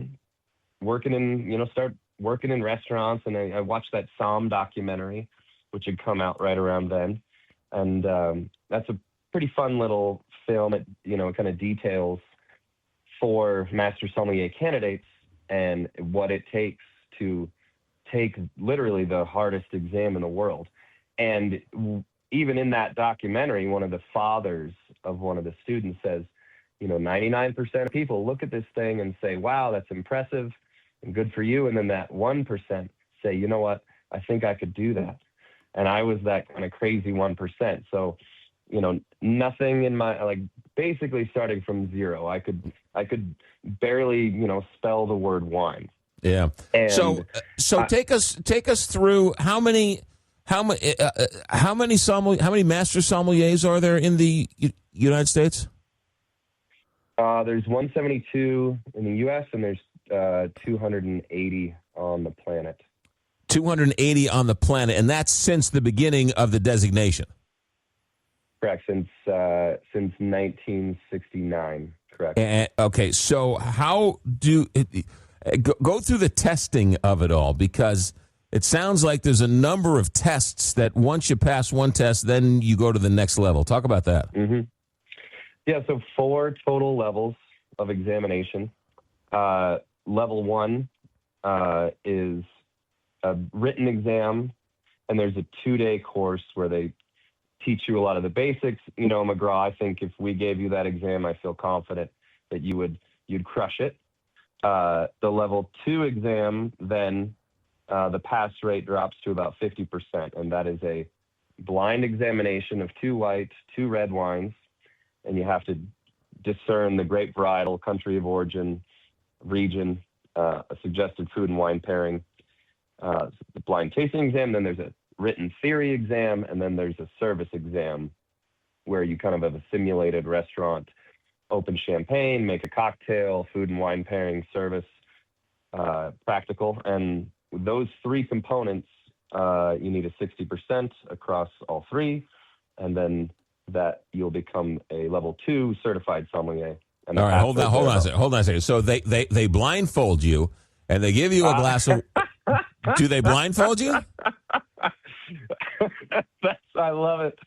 start working in restaurants. And I watched that Somm documentary, which had come out right around then. And that's a pretty fun little film. It, kind of details 4 master sommelier candidates and what it takes to take literally the hardest exam in the world. And even in that documentary, one of the fathers of one of the students says, 99% of people look at this thing and say, wow, that's impressive and good for you. And then that 1% say, you know what, I think I could do that. And I was that kind of crazy 1%. So, nothing in my, basically starting from zero. I could barely, spell the word wine. Yeah. And so take us through how many master sommeliers are there in the United States? There's 172 in the U.S. and there's 280 on the planet. 280 on the planet, and that's since the beginning of the designation. Correct, since 1969. Correct. Okay, so how do go through the testing of it all, because it sounds like there's a number of tests that once you pass one test, then you go to the next level. Talk about that. Mm-hmm. Yeah, so 4 total levels of examination. Level 1 is a written exam, and there's a 2-day course where they teach you a lot of the basics. McGraw, I think if we gave you that exam, I feel confident that you'd crush it. The level 2 exam, then the pass rate drops to about 50%, and that is a blind examination of 2 white, 2 red wines, and you have to discern the grape varietal, country of origin, region, a suggested food and wine pairing, the blind tasting exam. Then there's a written theory exam, and then there's a service exam where you kind of have a simulated restaurant, open champagne, make a cocktail, food and wine pairing, service, practical. And with those 3 components, you need a 60% across all 3, and then that you'll become a level 2 certified sommelier. And all right, hold on a second. So they blindfold you, and they give you a glass of. Do they blindfold you? I love it.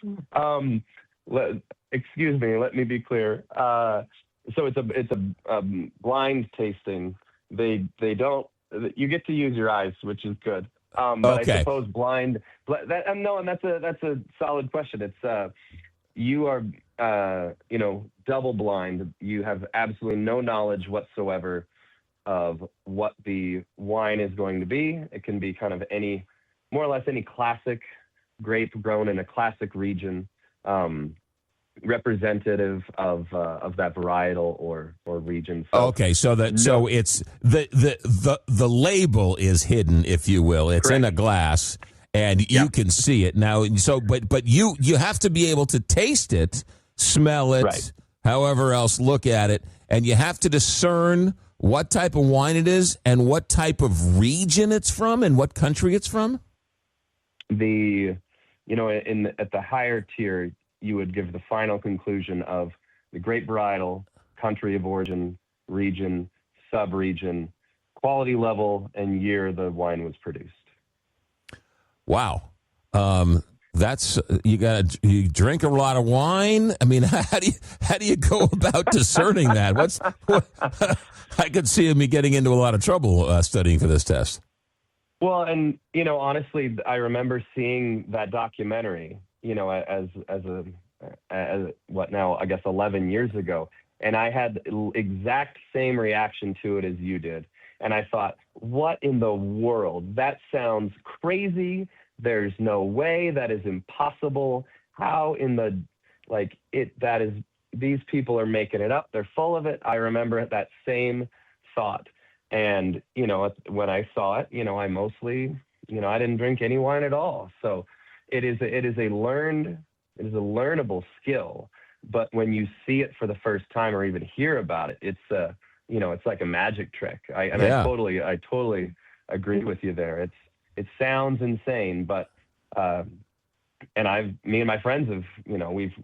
Excuse me. Let me be clear. So it's a blind tasting. They don't. You get to use your eyes, which is good. But okay. I suppose blind. And that's a solid question. It's you are double blind. You have absolutely no knowledge whatsoever of what the wine is going to be. It can be kind of more or less any classic grape grown in a classic region, representative of that varietal or region. So, okay, so it's the label is hidden, if you will. It's correct. in a glass, and you can see it now. So, but you have to be able to taste it, smell it, right. however else look at it, and you have to discern what type of wine it is and what type of region it's from and what country it's from. At the higher tier, you would give the final conclusion of the grape varietal, country of origin, region, sub-region, quality level, and year the wine was produced. Wow. That's you drink a lot of wine. I mean, how do you go about discerning that? I could see me getting into a lot of trouble studying for this test. Well, and honestly, I remember seeing that documentary, as what now, I guess 11 years ago, and I had exact same reaction to it as you did. And I thought, what in the world? That sounds crazy. There's no way. That is impossible. How in the these people are making it up. They're full of it. I remember that same thought. And, when I saw it, I mostly, I didn't drink any wine at all. So it is a learnable skill. But when you see it for the first time or even hear about it, it's like a magic trick. I totally agree with you there. It sounds insane, but, me and my friends have,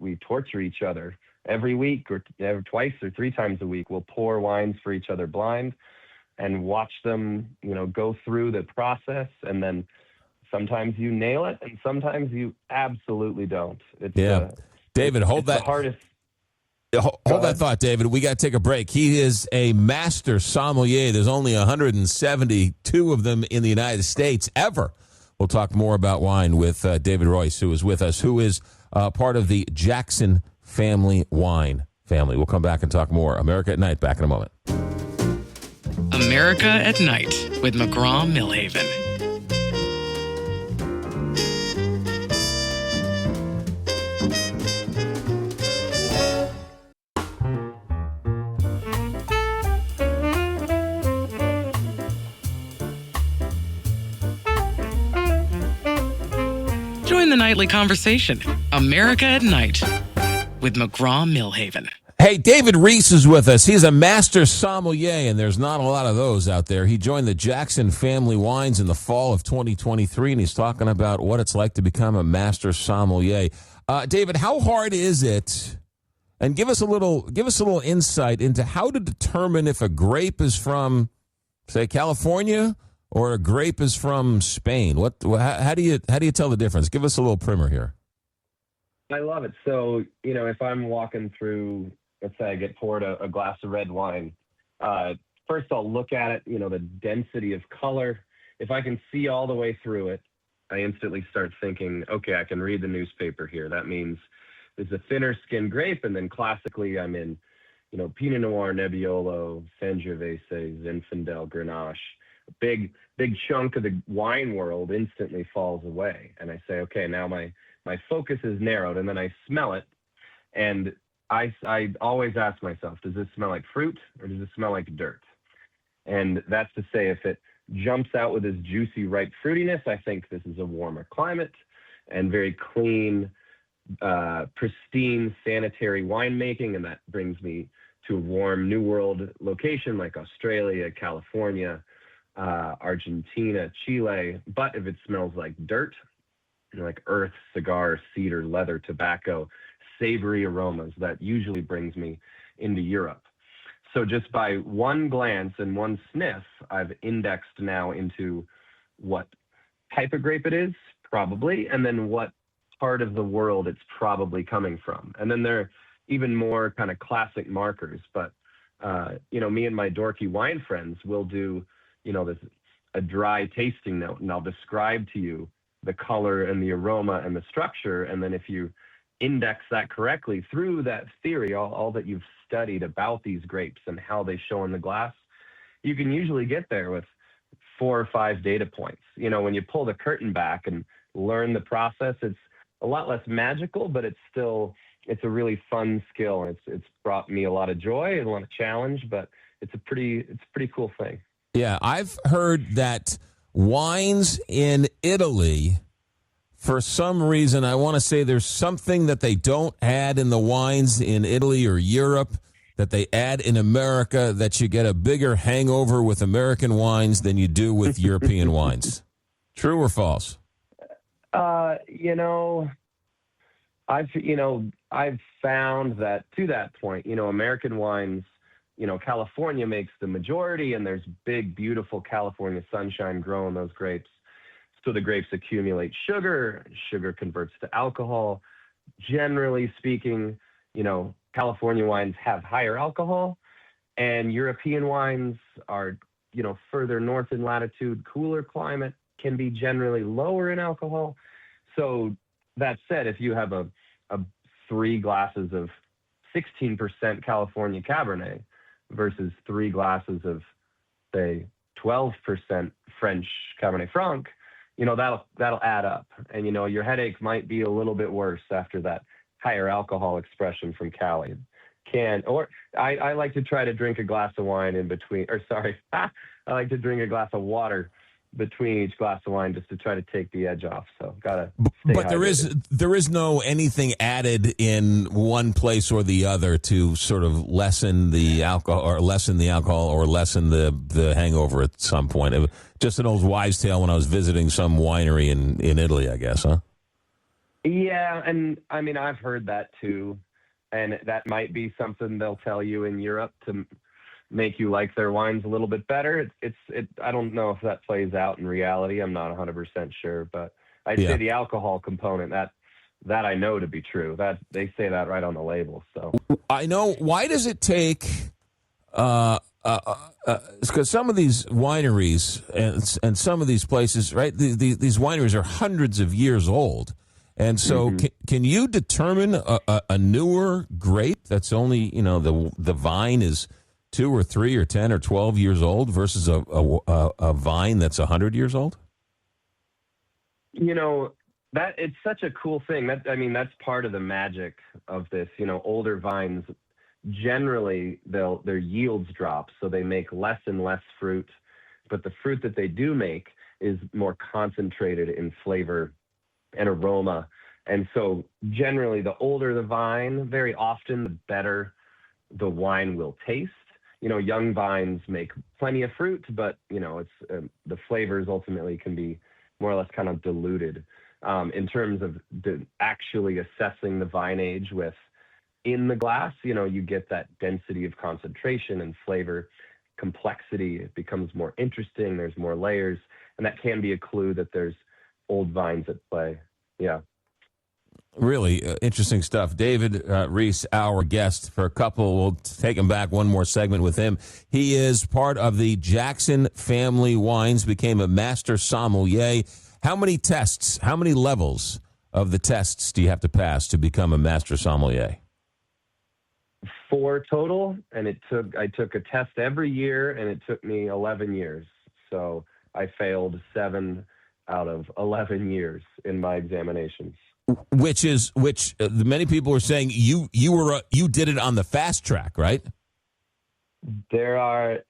we torture each other every week or twice or 3 times a week. We'll pour wines for each other blind and watch them, go through the process. And then sometimes you nail it and sometimes you absolutely don't. David, hold that. Hold that thought, David. We got to take a break. He is a master sommelier. There's only 172 of them in the United States ever. We'll talk more about wine with David Royce, who is with us, who is part of the Jackson family wine family. We'll come back and talk more. America at Night, back in a moment. America at Night with McGraw Millhaven. Join the nightly conversation. America at Night with McGraw Millhaven. Hey, David Reese is with us. He's a master sommelier, and there's not a lot of those out there. He joined the Jackson Family Wines in the fall of 2023, and he's talking about what it's like to become a master sommelier. David, how hard is it? And give us a little insight into how to determine if a grape is from, say, California or a grape is from Spain. How do you tell the difference? Give us a little primer here. I love it. So, if I'm walking through, let's say I get poured a glass of red wine, first I'll look at it, the density of color. If I can see all the way through it, I instantly start thinking, okay, I can read the newspaper here. That means it's a thinner skinned grape, and then classically I'm in, Pinot Noir, Nebbiolo, Sangiovese, Zinfandel, Grenache. A big chunk of the wine world instantly falls away. And I say, okay, now my my focus is narrowed, and then I smell it, and I always ask myself, does this smell like fruit or does it smell like dirt? And that's to say, if it jumps out with this juicy, ripe fruitiness, I think this is a warmer climate and very clean, pristine, sanitary winemaking, and that brings me to a warm New World location like Australia, California, Argentina, Chile. But if it smells like dirt, like earth, cigar, cedar, leather, tobacco, savory aromas, that usually brings me into Europe. So just by one glance and one sniff, I've indexed now into what type of grape it is, probably, and then what part of the world it's probably coming from. And then there are even more kind of classic markers. But, me and my dorky wine friends will do, a dry tasting note, and I'll describe to you the color and the aroma and the structure. And then if you index that correctly through that theory, all that you've studied about these grapes and how they show in the glass, you can usually get there with 4 or 5 data points. When you pull the curtain back and learn the process, it's a lot less magical, but it's a really fun skill. And it's brought me a lot of joy and a lot of challenge, but it's a pretty cool thing. Yeah, I've heard that wines in Italy, for some reason, I want to say there's something that they don't add in the wines in Italy or Europe that they add in America, that you get a bigger hangover with American wines than you do with European wines. True or false? I've found that to that point, American wines, California makes the majority, and there's big, beautiful California sunshine growing those grapes. So the grapes accumulate sugar converts to alcohol. Generally speaking, California wines have higher alcohol, and European wines are, further north in latitude, cooler climate, can be generally lower in alcohol. So that said, if you have a 3 glasses of 16% California Cabernet versus 3 glasses of, say, 12% French Cabernet Franc, that'll add up. And, your headache might be a little bit worse after that higher alcohol expression from Cali. I like to try to drink a glass of wine in between, I like to drink a glass of water between each glass of wine just to try to take the edge off. So gotta stay But there is no anything added in one place or the other to sort of lessen the alcohol or lessen the hangover at some point. Just an old wives' tale when I was visiting some winery in Italy, I guess, huh? Yeah, and I mean, I've heard that too, and that might be something they'll tell you in Europe to make you like their wines a little bit better. I don't know if that plays out in reality. I'm not 100% sure, but I'd say the alcohol component, that I know to be true. That they say that right on the label. So I know. Why does it take? Because some of these wineries and some of these places, right? These wineries are hundreds of years old, and so can you determine a newer grape that's only the vine is 2 or 3 or 10 or 12 years old versus a vine that's 100 years old? That it's such a cool thing. That's part of the magic of this. Older vines, generally their yields drop, so they make less and less fruit, but the fruit that they do make is more concentrated in flavor and aroma. And so generally the older the vine, very often the better the wine will taste. Young vines make plenty of fruit, but it's the flavors ultimately can be more or less kind of diluted. In terms of actually assessing the vine age in the glass, you get that density of concentration and flavor complexity. It becomes more interesting. There's more layers, and that can be a clue that there's old vines at play. Yeah. Really interesting stuff. David Reese, our guest for a couple. We'll take him back one more segment with him. He is part of the Jackson family wines, became a master sommelier. How many tests, how many levels of the tests do you have to pass to become a master sommelier? 4 total, and I took a test every year, and it took me 11 years. So I failed 7 out of 11 years in my examinations. which many people are saying you did it on the fast track, right? There are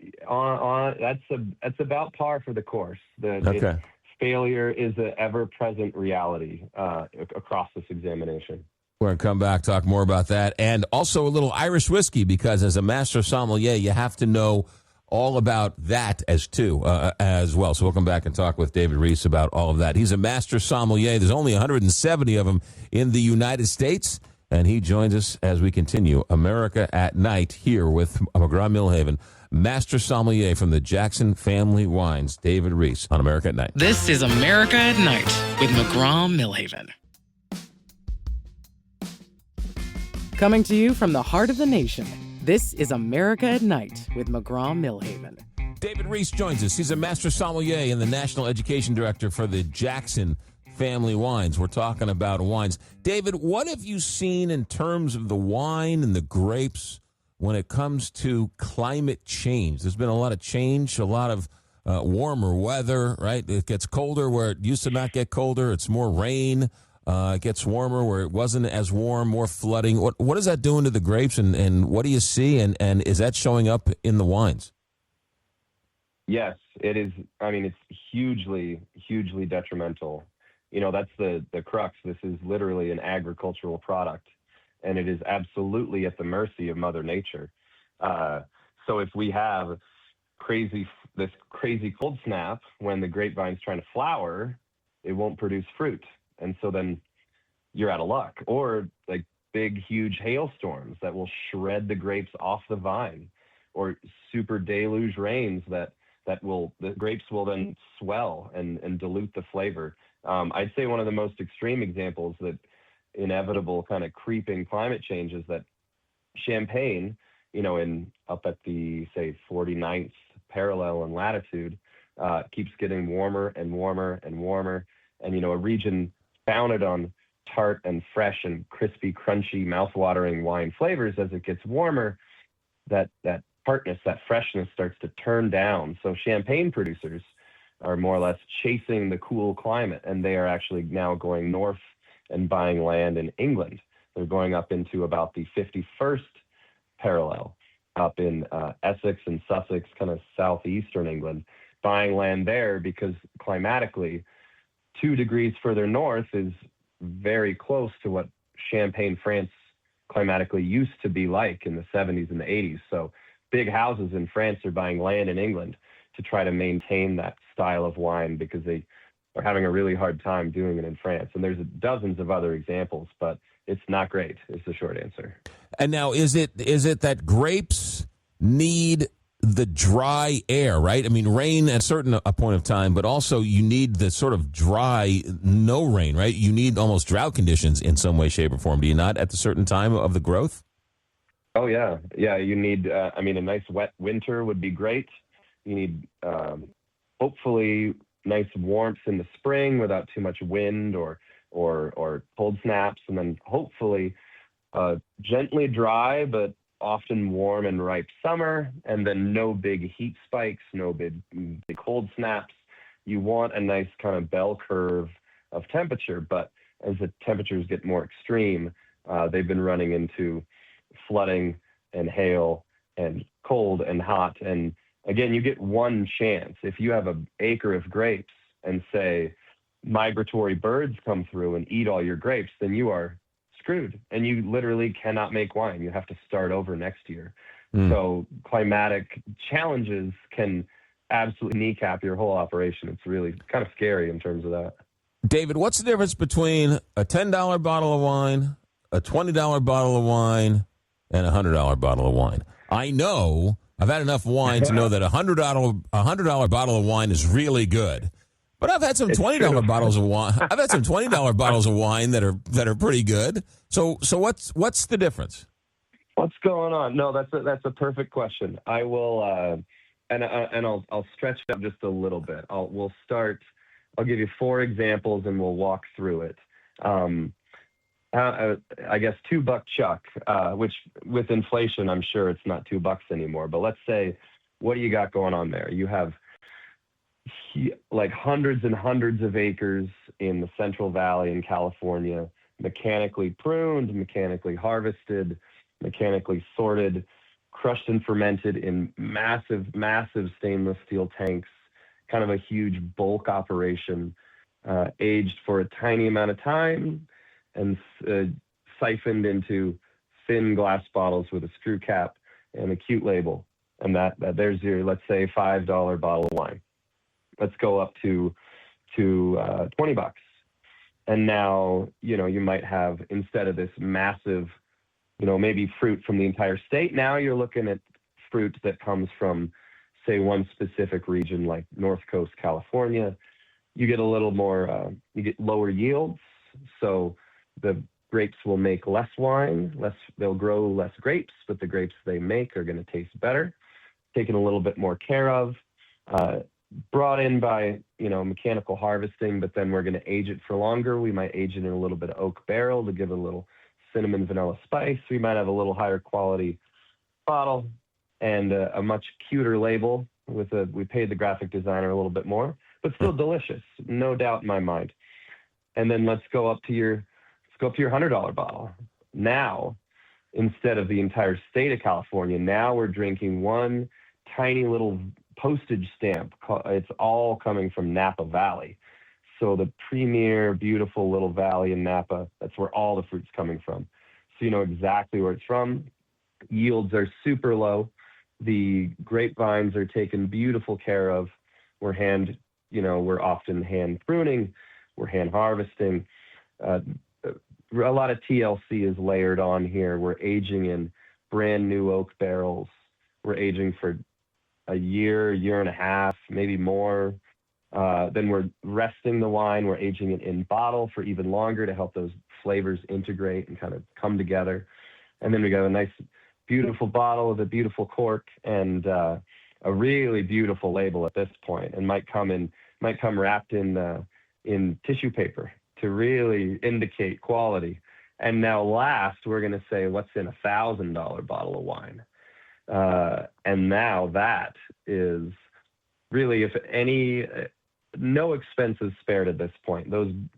that's about par for the course. Okay. Failure is an ever-present reality across this examination. We're going to come back, talk more about that, and also a little Irish whiskey, because as a master sommelier, you have to know all about that as well. So we'll come back and talk with David Rees about all of that. He's a master sommelier. There's only 170 of them in the United States, and he joins us as we continue America at Night here with McGraw Millhaven, master sommelier from the Jackson Family Wines, David Rees on America at Night. This is America at Night with McGraw Millhaven. Coming to you from the heart of the nation, this is America at Night with McGraw Millhaven. David Rees joins us. He's a master sommelier and the National Education Director for the Jackson Family Wines. We're talking about wines. David, what have you seen in terms of the wine and the grapes when it comes to climate change? There's been a lot of change, a lot of warmer weather, right? It gets colder where it used to not get colder. It's more rain. It gets warmer where it wasn't as warm, more flooding. What is that doing to the grapes, and what do you see, and is that showing up in the wines? Yes, it is. I mean, it's hugely, hugely detrimental. You know, that's the crux. This is literally an agricultural product, and it is absolutely at the mercy of Mother Nature. So if we have this crazy cold snap when the grapevine's trying to flower, it won't produce fruit. And so then you're out of luck. Or like big, huge hailstorms that will shred the grapes off the vine, or super deluge rains the grapes will then swell and dilute the flavor. I'd say one of the most extreme examples that inevitable kind of creeping climate change is that Champagne, you know, up at the, say, 49th parallel in latitude, keeps getting warmer and warmer and warmer. And, you know, a region founded on tart and fresh and crispy, crunchy, mouth-watering wine flavors, as it gets warmer, that tartness, that freshness starts to turn down. So Champagne producers are more or less chasing the cool climate, and they are actually now going north and buying land in England. They're going up into about the 51st parallel, up in Essex and Sussex, kind of southeastern England, buying land there because climatically, 2 degrees further north is very close to what Champagne, France climatically used to be like in the 70s and the 80s. So big houses in France are buying land in England to try to maintain that style of wine because they are having a really hard time doing it in France. And there's dozens of other examples, but it's not great is the short answer. And now is it that grapes need the dry air, right? I mean, rain at a point of time, but also you need the sort of dry, no rain, right? You need almost drought conditions in some way, shape, or form. Do you not at a certain time of the growth? Oh, yeah. Yeah, you need, a nice wet winter would be great. You need, hopefully, nice warmth in the spring without too much wind or cold snaps. And then hopefully gently dry, but often warm and ripe summer, and then no big heat spikes, no big cold snaps. You want a nice kind of bell curve of temperature, but as the temperatures get more extreme, they've been running into flooding and hail and cold and hot. And again, you get one chance. If you have an acre of grapes and say migratory birds come through and eat all your grapes, then you are screwed, and you literally cannot make wine. You have to start over next year. So climatic challenges can absolutely kneecap your whole operation. It's really kind of scary in terms of that. David, what's the difference between a $10 bottle of wine, a $20 bottle of wine, and a $100 bottle of wine? I know I've had enough wine to know that a $100 bottle of wine is really good. But I've had some $20 bottles of wine. I've had some $20 bottles of wine that are pretty good. So what's the difference? What's going on? No, that's a perfect question. I will and I'll stretch it out just a little bit. I'll give you 4 examples and we'll walk through it. I guess $2 chuck, which with inflation, I'm sure it's not $2 anymore. But let's say, what do you got going on there? You have like hundreds and hundreds of acres in the Central Valley in California mechanically pruned, mechanically harvested, mechanically sorted, crushed and fermented in massive, massive stainless steel tanks, kind of a huge bulk operation, aged for a tiny amount of time and siphoned into thin glass bottles with a screw cap and a cute label. And that there's your, let's say, $5 bottle of wine. Let's go up to $20. And now, you might have, instead of this massive, maybe fruit from the entire state, now you're looking at fruit that comes from, say, one specific region like North Coast California. You get a little more, you get lower yields. So the grapes will make less wine, they'll grow less grapes, but the grapes they make are going to taste better, taken a little bit more care of, brought in by, mechanical harvesting, but then we're going to age it for longer. We might age it in a little bit of oak barrel to give it a little cinnamon, vanilla spice. We might have a little higher quality bottle and a much cuter label we paid the graphic designer a little bit more, but still delicious, no doubt in my mind. And then let's go up to your $100 bottle. Now, instead of the entire state of California, now we're drinking one tiny little postage stamp. It's all coming from Napa Valley. So the premier, beautiful little valley in Napa, that's where all the fruit's coming from. So you know exactly where it's from. Yields are super low. The grapevines are taken beautiful care of. We're often hand pruning, we're hand harvesting. A lot of TLC is layered on here. We're aging in brand new oak barrels. We're aging for a year and a half, maybe more. Then we're resting the wine. We're aging it in bottle for even longer to help those flavors integrate and kind of come together. And then we got a nice, beautiful bottle with a beautiful cork and a really beautiful label at this point, and might come wrapped in tissue paper to really indicate quality. And now last, we're going to say what's in a $1,000 bottle of wine. And now that is really, if any, no expenses spared at this point.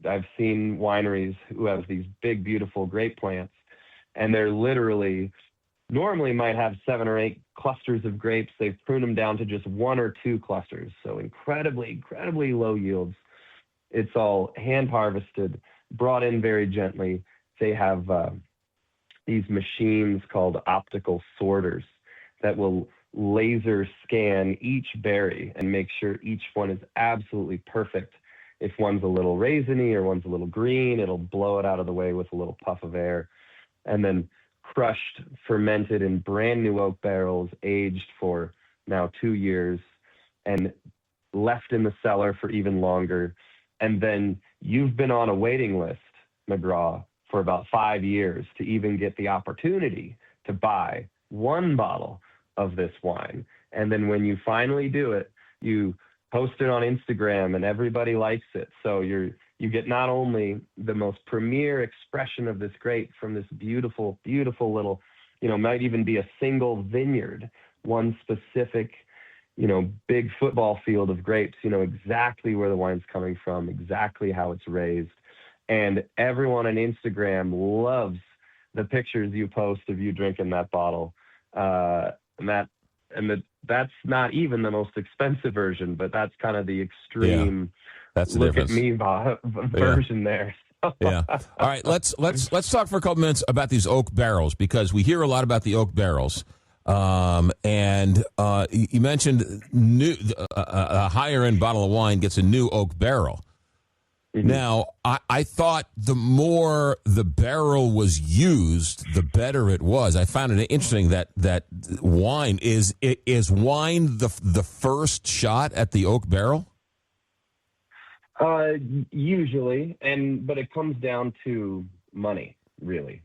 I've seen wineries who have these big, beautiful grape plants, and they're normally might have 7 or 8 clusters of grapes. They've pruned them down to just 1 or 2 clusters. So incredibly, incredibly low yields. It's all hand harvested, brought in very gently. They have these machines called optical sorters that will laser scan each berry and make sure each one is absolutely perfect. If one's a little raisiny or one's a little green, it'll blow it out of the way with a little puff of air. And then crushed, fermented in brand new oak barrels, aged for now 2 years, and left in the cellar for even longer. And then you've been on a waiting list, McGraw, for about 5 years to even get the opportunity to buy 1 bottle of this wine. And then when you finally do it, you post it on Instagram and everybody likes it. So you get not only the most premier expression of this grape from this beautiful, beautiful little, might even be a single vineyard, one specific, big football field of grapes, exactly where the wine's coming from, exactly how it's raised. And everyone on Instagram loves the pictures you post of you drinking that bottle. That's not even the most expensive version, but that's kind of the extreme. Yeah, that's the look difference. At me version there. Yeah. All right. Let's talk for a couple minutes about these oak barrels, because we hear a lot about the oak barrels. And you mentioned a higher end bottle of wine gets a new oak barrel. Mm-hmm. Now, I thought the more the barrel was used, the better it was. I found it interesting that wine is wine the first shot at the oak barrel? Usually, but it comes down to money, really,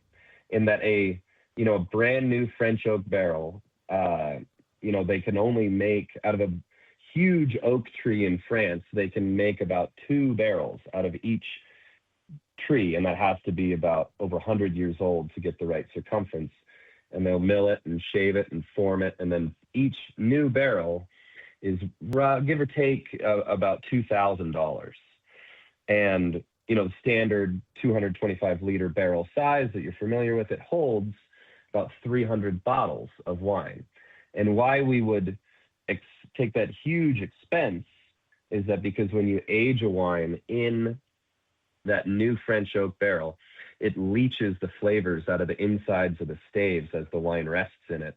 in that a brand new French oak barrel, they can only make out of a huge oak tree in France, they can make about 2 barrels out of each tree, and that has to be about over 100 years old to get the right circumference. And they'll mill it and shave it and form it, and then each new barrel is give or take about $2,000. And standard 225-liter barrel size that you're familiar with, it holds about 300 bottles of wine. And why we would take that huge expense is that because when you age a wine in that new French oak barrel, it leaches the flavors out of the insides of the staves as the wine rests in it.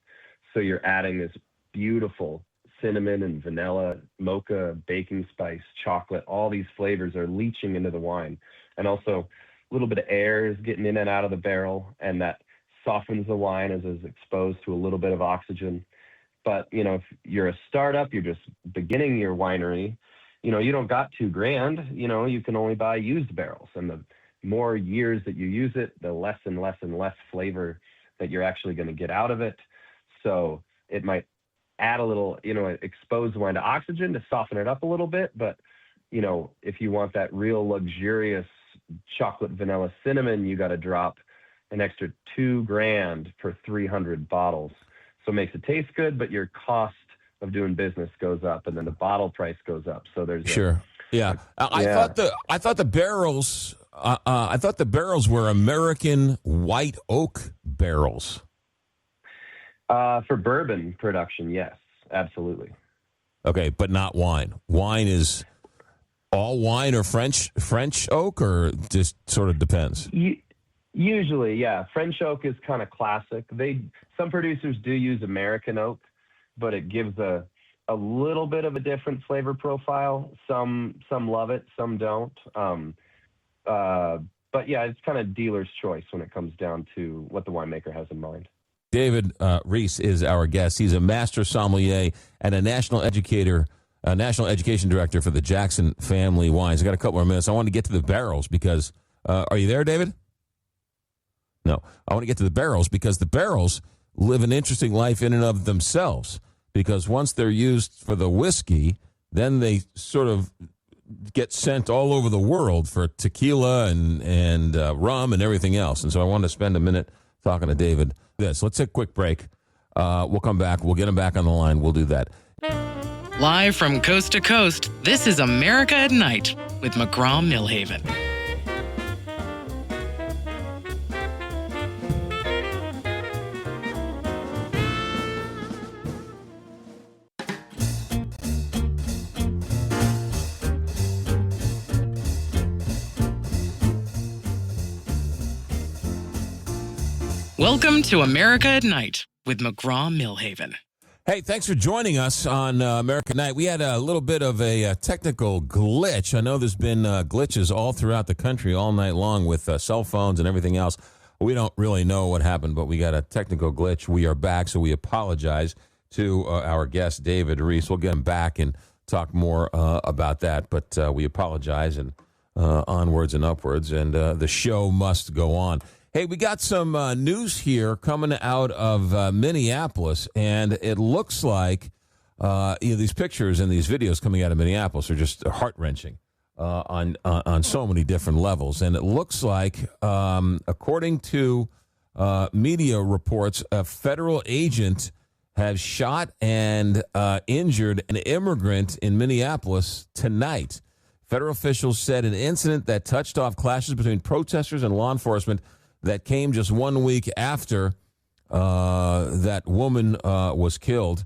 So you're adding this beautiful cinnamon and vanilla, mocha, baking spice, chocolate, all these flavors are leaching into the wine. And also a little bit of air is getting in and out of the barrel, and that softens the wine as it's exposed to a little bit of oxygen. But, if you're a startup, you're just beginning your winery, you don't got $2,000, you can only buy used barrels. And the more years that you use it, the less and less and less flavor that you're actually going to get out of it. So it might add a little, expose the wine to oxygen to soften it up a little bit. But, if you want that real luxurious chocolate, vanilla, cinnamon, you got to drop an extra $2,000 for 300 bottles. So it makes it taste good, but your cost of doing business goes up, and then the bottle price goes up. So there's I thought the barrels. I thought the barrels were American white oak barrels. For bourbon production, yes, absolutely. Okay, but not wine. Wine is all wine or French oak, or just sort of depends. Usually, yeah. French oak is kind of classic. Some producers do use American oak, but it gives a little bit of a different flavor profile. Some love it, some don't. But yeah, it's kind of dealer's choice when it comes down to what the winemaker has in mind. David Reese is our guest. He's a master sommelier and a national education director for the Jackson Family Wines. I got a couple more minutes. I want to get to the barrels because, are you there, David? No. I want to get to the barrels because the barrels live an interesting life in and of themselves, because once they're used for the whiskey, then they sort of get sent all over the world for tequila and rum and everything else. And so I wanted to spend a minute talking to David. Let's take a quick break. We'll come back. We'll get him back on the line. We'll do that. Live from coast to coast, this is America at Night with McGraw Millhaven. Welcome to America at Night with McGraw Millhaven. Hey, thanks for joining us on America Night. We had a little bit of a technical glitch. I know there's been glitches all throughout the country all night long with cell phones and everything else. We don't really know what happened, but we got a technical glitch. We are back, so we apologize to our guest, David Reese. We'll get him back and talk more about that, but we apologize, and onwards and upwards, and the show must go on. Hey, we got some news here coming out of Minneapolis, and it looks like these pictures and these videos coming out of Minneapolis are just heart-wrenching on so many different levels. And it looks like, according to media reports, a federal agent has shot and injured an immigrant in Minneapolis tonight. Federal officials said an incident that touched off clashes between protesters and law enforcement that came just 1 week after that woman was killed.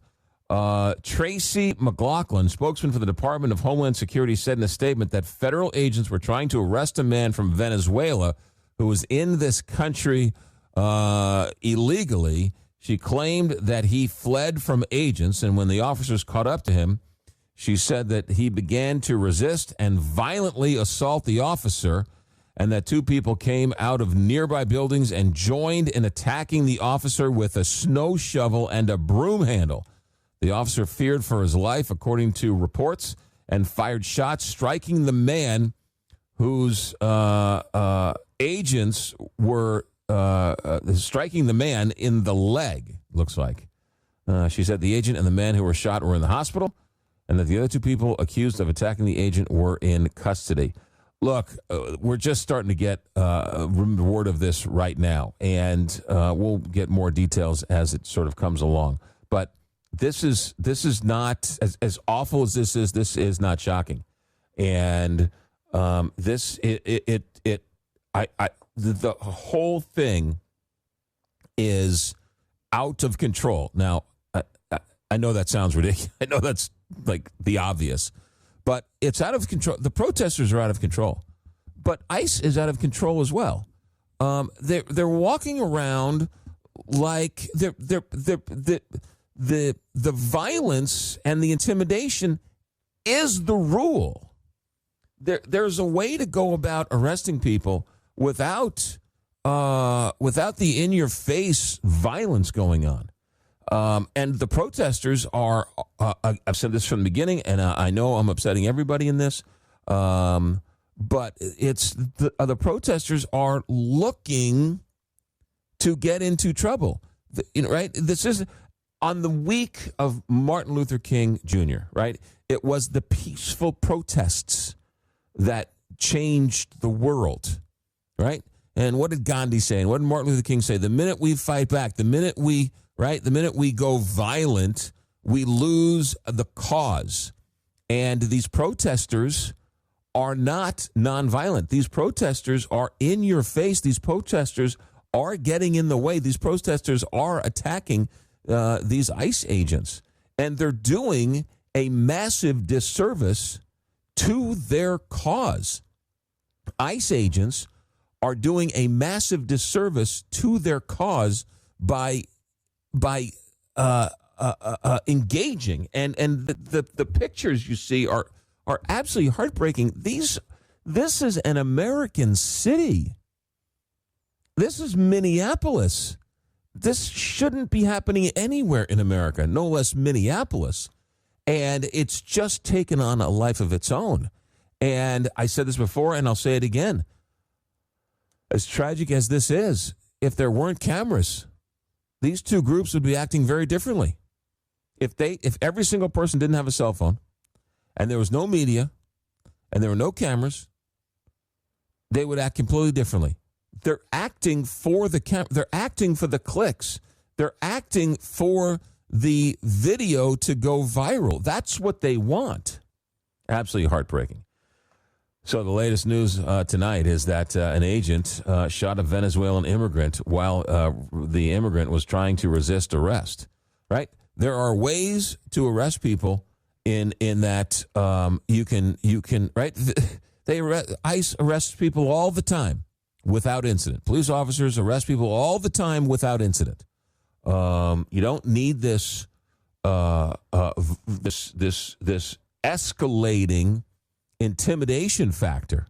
Tracy McLaughlin, spokesman for the Department of Homeland Security, said in a statement that federal agents were trying to arrest a man from Venezuela who was in this country illegally. She claimed that he fled from agents, and when the officers caught up to him, she said that he began to resist and violently assault the officer, and that two people came out of nearby buildings and joined in attacking the officer with a snow shovel and a broom handle. The officer feared for his life, according to reports, and fired shots, striking the man whose agents were striking the man in the leg, looks like. She said the agent and the man who were shot were in the hospital, and that the other two people accused of attacking the agent were in custody. Look, we're just starting to get word of this right now, and we'll get more details as it sort of comes along. But this is not, as awful as this is not shocking. And The whole thing is out of control. Now, I know that sounds ridiculous. I know that's like the obvious, but it's out of control. The protesters are out of control, but ICE is out of control as well. They're walking around like the violence and the intimidation is the rule. There's a way to go about arresting people without the in-your-face violence going on. And the protesters are, I've said this from the beginning, and I know I'm upsetting everybody in this, but it's the protesters are looking to get into trouble. Right? This is on the week of Martin Luther King Jr., right? It was the peaceful protests that changed the world, right? And what did Gandhi say? And what did Martin Luther King say? The minute we fight back, the minute we go violent, we lose the cause. And these protesters are not nonviolent. These protesters are in your face. These protesters are getting in the way. These protesters are attacking these ICE agents. And they're doing a massive disservice to their cause. ICE agents are doing a massive disservice to their cause by engaging. And the pictures you see are absolutely heartbreaking. This is an American city. This is Minneapolis. This shouldn't be happening anywhere in America, no less Minneapolis. And it's just taken on a life of its own. And I said this before, and I'll say it again. As tragic as this is, if there weren't cameras, these two groups would be acting very differently. If every single person didn't have a cell phone, and there was no media, and there were no cameras, they would act completely differently. They're acting for they're acting for the clicks. They're acting for the video to go viral. That's what they want. Absolutely heartbreaking. So the latest news tonight is that an agent shot a Venezuelan immigrant while the immigrant was trying to resist arrest. Right? There are ways to arrest people in that you can right. ICE arrests people all the time without incident. Police officers arrest people all the time without incident. You don't need this escalating intimidation factor.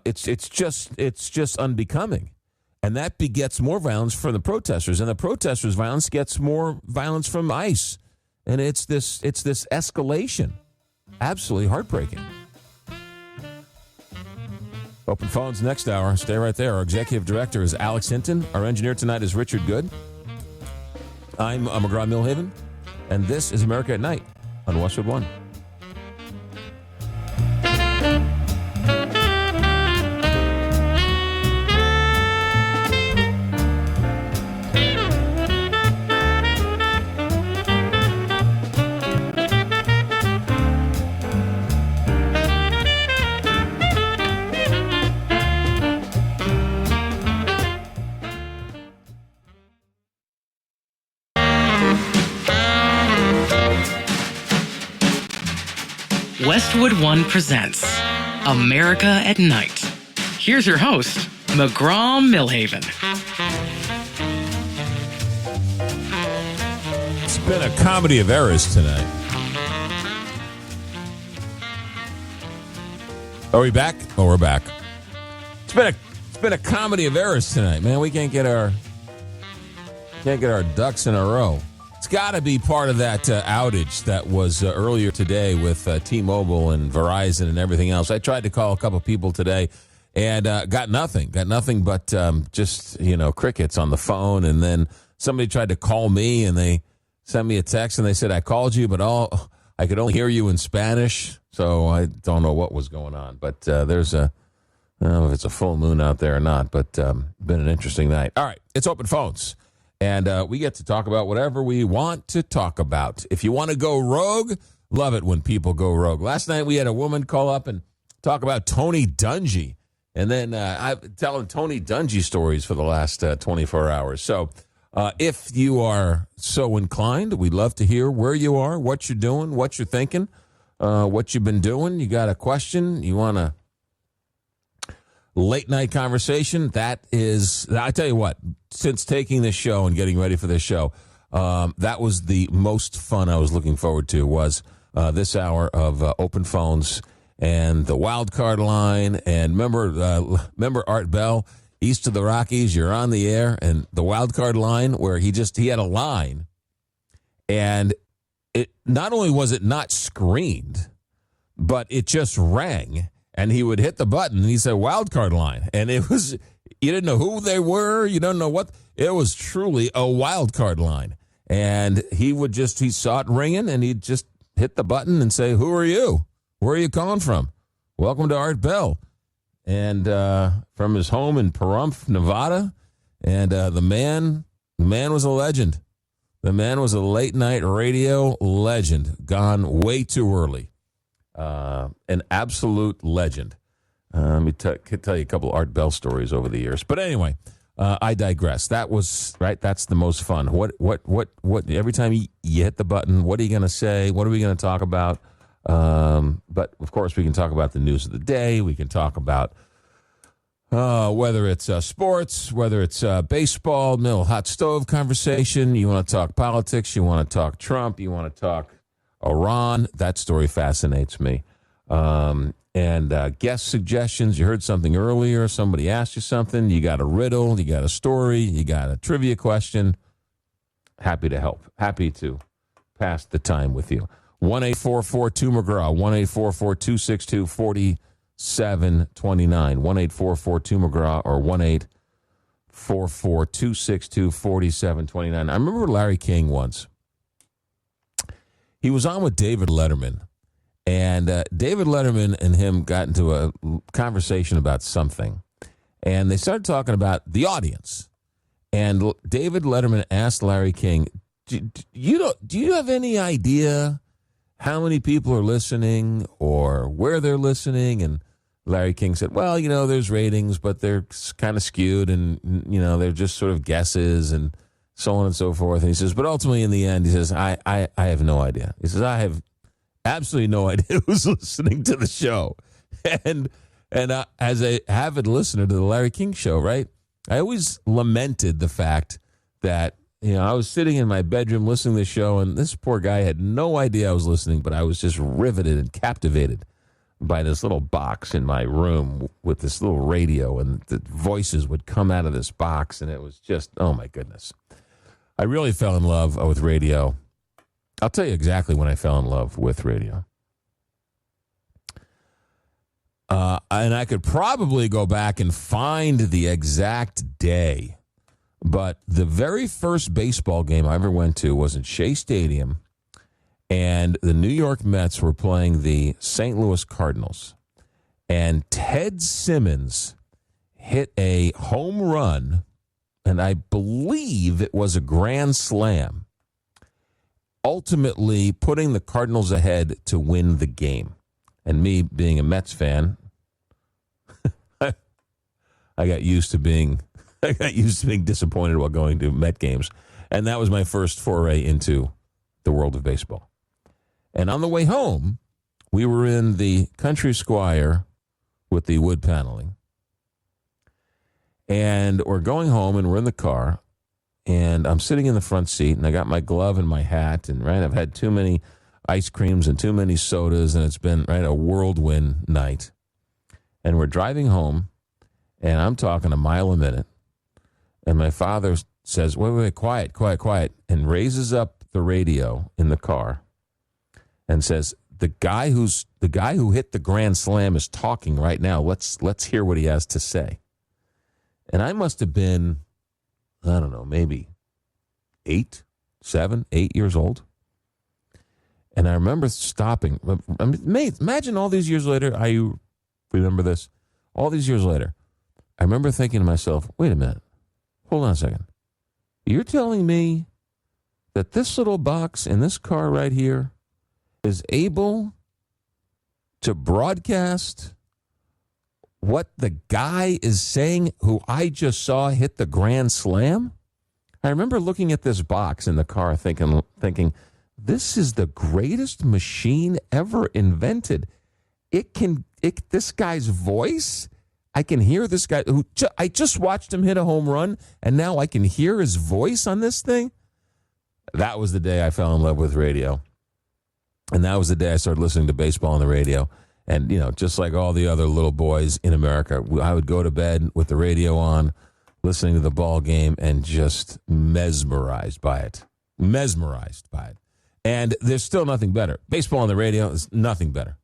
It's just unbecoming, and that begets more violence from the protesters, and the protesters' violence gets more violence from ICE, and it's this escalation. Absolutely heartbreaking. Open phones next hour. Stay right there. Our executive director is Alex Hinton. Our engineer tonight is Richard Good. I'm McGraw Millhaven, and this is America at Night on Westwood One. Westwood One presents America at Night. Here's your host, McGraw Millhaven. It's been a comedy of errors tonight. Are we back? Oh, we're back. It's been a comedy of errors tonight, man. We can't get our ducks in a row. It's got to be part of that outage that was earlier today with T-Mobile and Verizon and everything else. I tried to call a couple people today and got nothing but just, crickets on the phone. And then somebody tried to call me and they sent me a text and they said, I called you, but I could only hear you in Spanish. So I don't know what was going on. But I don't know if it's a full moon out there or not, but been an interesting night. All right, it's open phones. And we get to talk about whatever we want to talk about. If you want to go rogue, love it when people go rogue. Last night we had a woman call up and talk about Tony Dungy. And then I've telling Tony Dungy stories for the last 24 hours. So if you are so inclined, we'd love to hear where you are, what you're doing, what you're thinking, what you've been doing. You got a question, you want a late night conversation? That is, I tell you what, since taking this show and getting ready for this show, that was the most fun I was looking forward to, was this hour of open phones and the wild card line. And remember Art Bell, East of the Rockies, you're on the air, and the wild card line where he had a line, and it not only was it not screened, but it just rang, and he would hit the button and he said wild card line, and it was, you didn't know who they were, you don't know what, it was truly a wild card line. And he saw it ringing, and he'd just hit the button and say, who are you? Where are you calling from? Welcome to Art Bell. And from his home in Pahrump, Nevada. And the man was a legend. The man was a late night radio legend, gone way too early. An absolute legend. Let me tell you a couple Art Bell stories over the years. But anyway, I digress. That was right. That's the most fun. What? Every time you hit the button, what are you going to say? What are we going to talk about? But of course, we can talk about the news of the day. We can talk about whether it's sports, whether it's baseball, middle hot stove conversation. You want to talk politics. You want to talk Trump. You want to talk Iran. That story fascinates me. And guest suggestions. You heard something earlier. Somebody asked you something. You got a riddle. You got a story. You got a trivia question. Happy to help. Happy to pass the time with you. 1-844-2-McGraw. 1-844-262-4729. 1-844-2-McGraw or 1-844-262-4729. I remember Larry King once. He was on with David Letterman. And David Letterman and him got into a conversation about something. And they started talking about the audience. And David Letterman asked Larry King, do you have any idea how many people are listening or where they're listening? And Larry King said, well, there's ratings, but they're kind of skewed, and, they're just sort of guesses and so on and so forth. And he says, but ultimately in the end, he says, I have no idea. He says, I have absolutely no idea who's listening to the show. And as a avid listener to the Larry King show, right, I always lamented the fact that, I was sitting in my bedroom listening to the show, and this poor guy had no idea I was listening, but I was just riveted and captivated by this little box in my room with this little radio, and the voices would come out of this box, and it was just, oh my goodness. I really fell in love with radio. I'll tell you exactly when I fell in love with radio. And I could probably go back and find the exact day. But the very first baseball game I ever went to was at Shea Stadium, and the New York Mets were playing the St. Louis Cardinals. And Ted Simmons hit a home run, and I believe it was a grand slam, ultimately putting the Cardinals ahead to win the game. And me being a Mets fan, I got used to being disappointed while going to Met games. And that was my first foray into the world of baseball. And on the way home, we were in the Country Squire with the wood paneling. And we're going home, and we're in the car. And I'm sitting in the front seat, and I got my glove and my hat. And, right, I've had too many ice creams and too many sodas, and it's been, right, a whirlwind night. And we're driving home, and I'm talking a mile a minute. And my father says, wait, quiet, and raises up the radio in the car and says, the guy who hit the grand slam is talking right now. Let's hear what he has to say. And I must have been, I don't know, maybe 8 years old. And I remember stopping. Imagine all these years later, I remember this. All these years later, I remember thinking to myself, wait a minute. Hold on a second. You're telling me that this little box in this car right here is able to broadcast what the guy is saying who I just saw hit the grand slam? I remember looking at this box in the car thinking, this is the greatest machine ever invented. This guy's voice, I can hear this guy who I just watched him hit a home run, and now I can hear his voice on this thing. That was the day I fell in love with radio. And that was the day I started listening to baseball on the radio. And, just like all the other little boys in America, I would go to bed with the radio on, listening to the ball game, and just mesmerized by it. And there's still nothing better. Baseball on the radio is nothing better.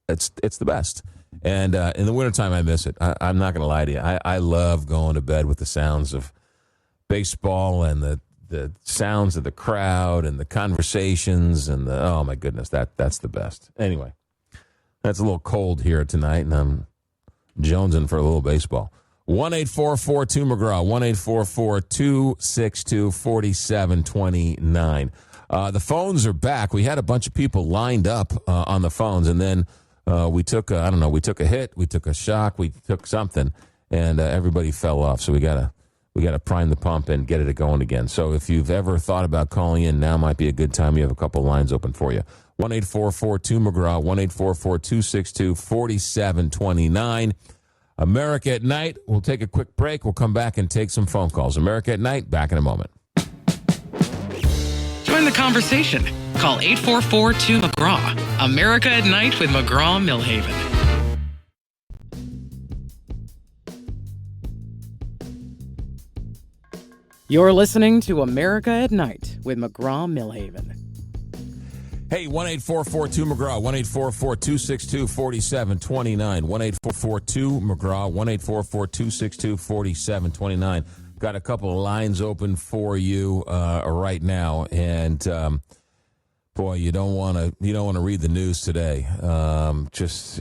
It's the best. And in the wintertime, I miss it. I'm not going to lie to you. I love going to bed with the sounds of baseball and the sounds of the crowd and the conversations and oh my goodness, that's the best. Anyway, that's a little cold here tonight, and I'm jonesing for a little baseball. 1-844-2-McGraw, 1-844-262-4729. The phones are back. We had a bunch of people lined up on the phones, and then we took a hit, we took a shock, we took something, and everybody fell off. So we gotta prime the pump and get it going again. So if you've ever thought about calling in, now might be a good time. You have a couple lines open for you. 1-844-2-McGraw, 1-844-262-4729. America at Night. We'll take a quick break. We'll come back and take some phone calls. America at Night, back in a moment. Join the conversation. Call 844-2-McGraw. America at Night with McGraw Millhaven. You're listening to America at Night with McGraw Millhaven. Hey, 1-844-2-McGraw, 1-844-262-4729, 1-844-2-McGraw, 1-844-262-4729. Got a couple of lines open for you right now, and boy, you don't want to read the news today. Just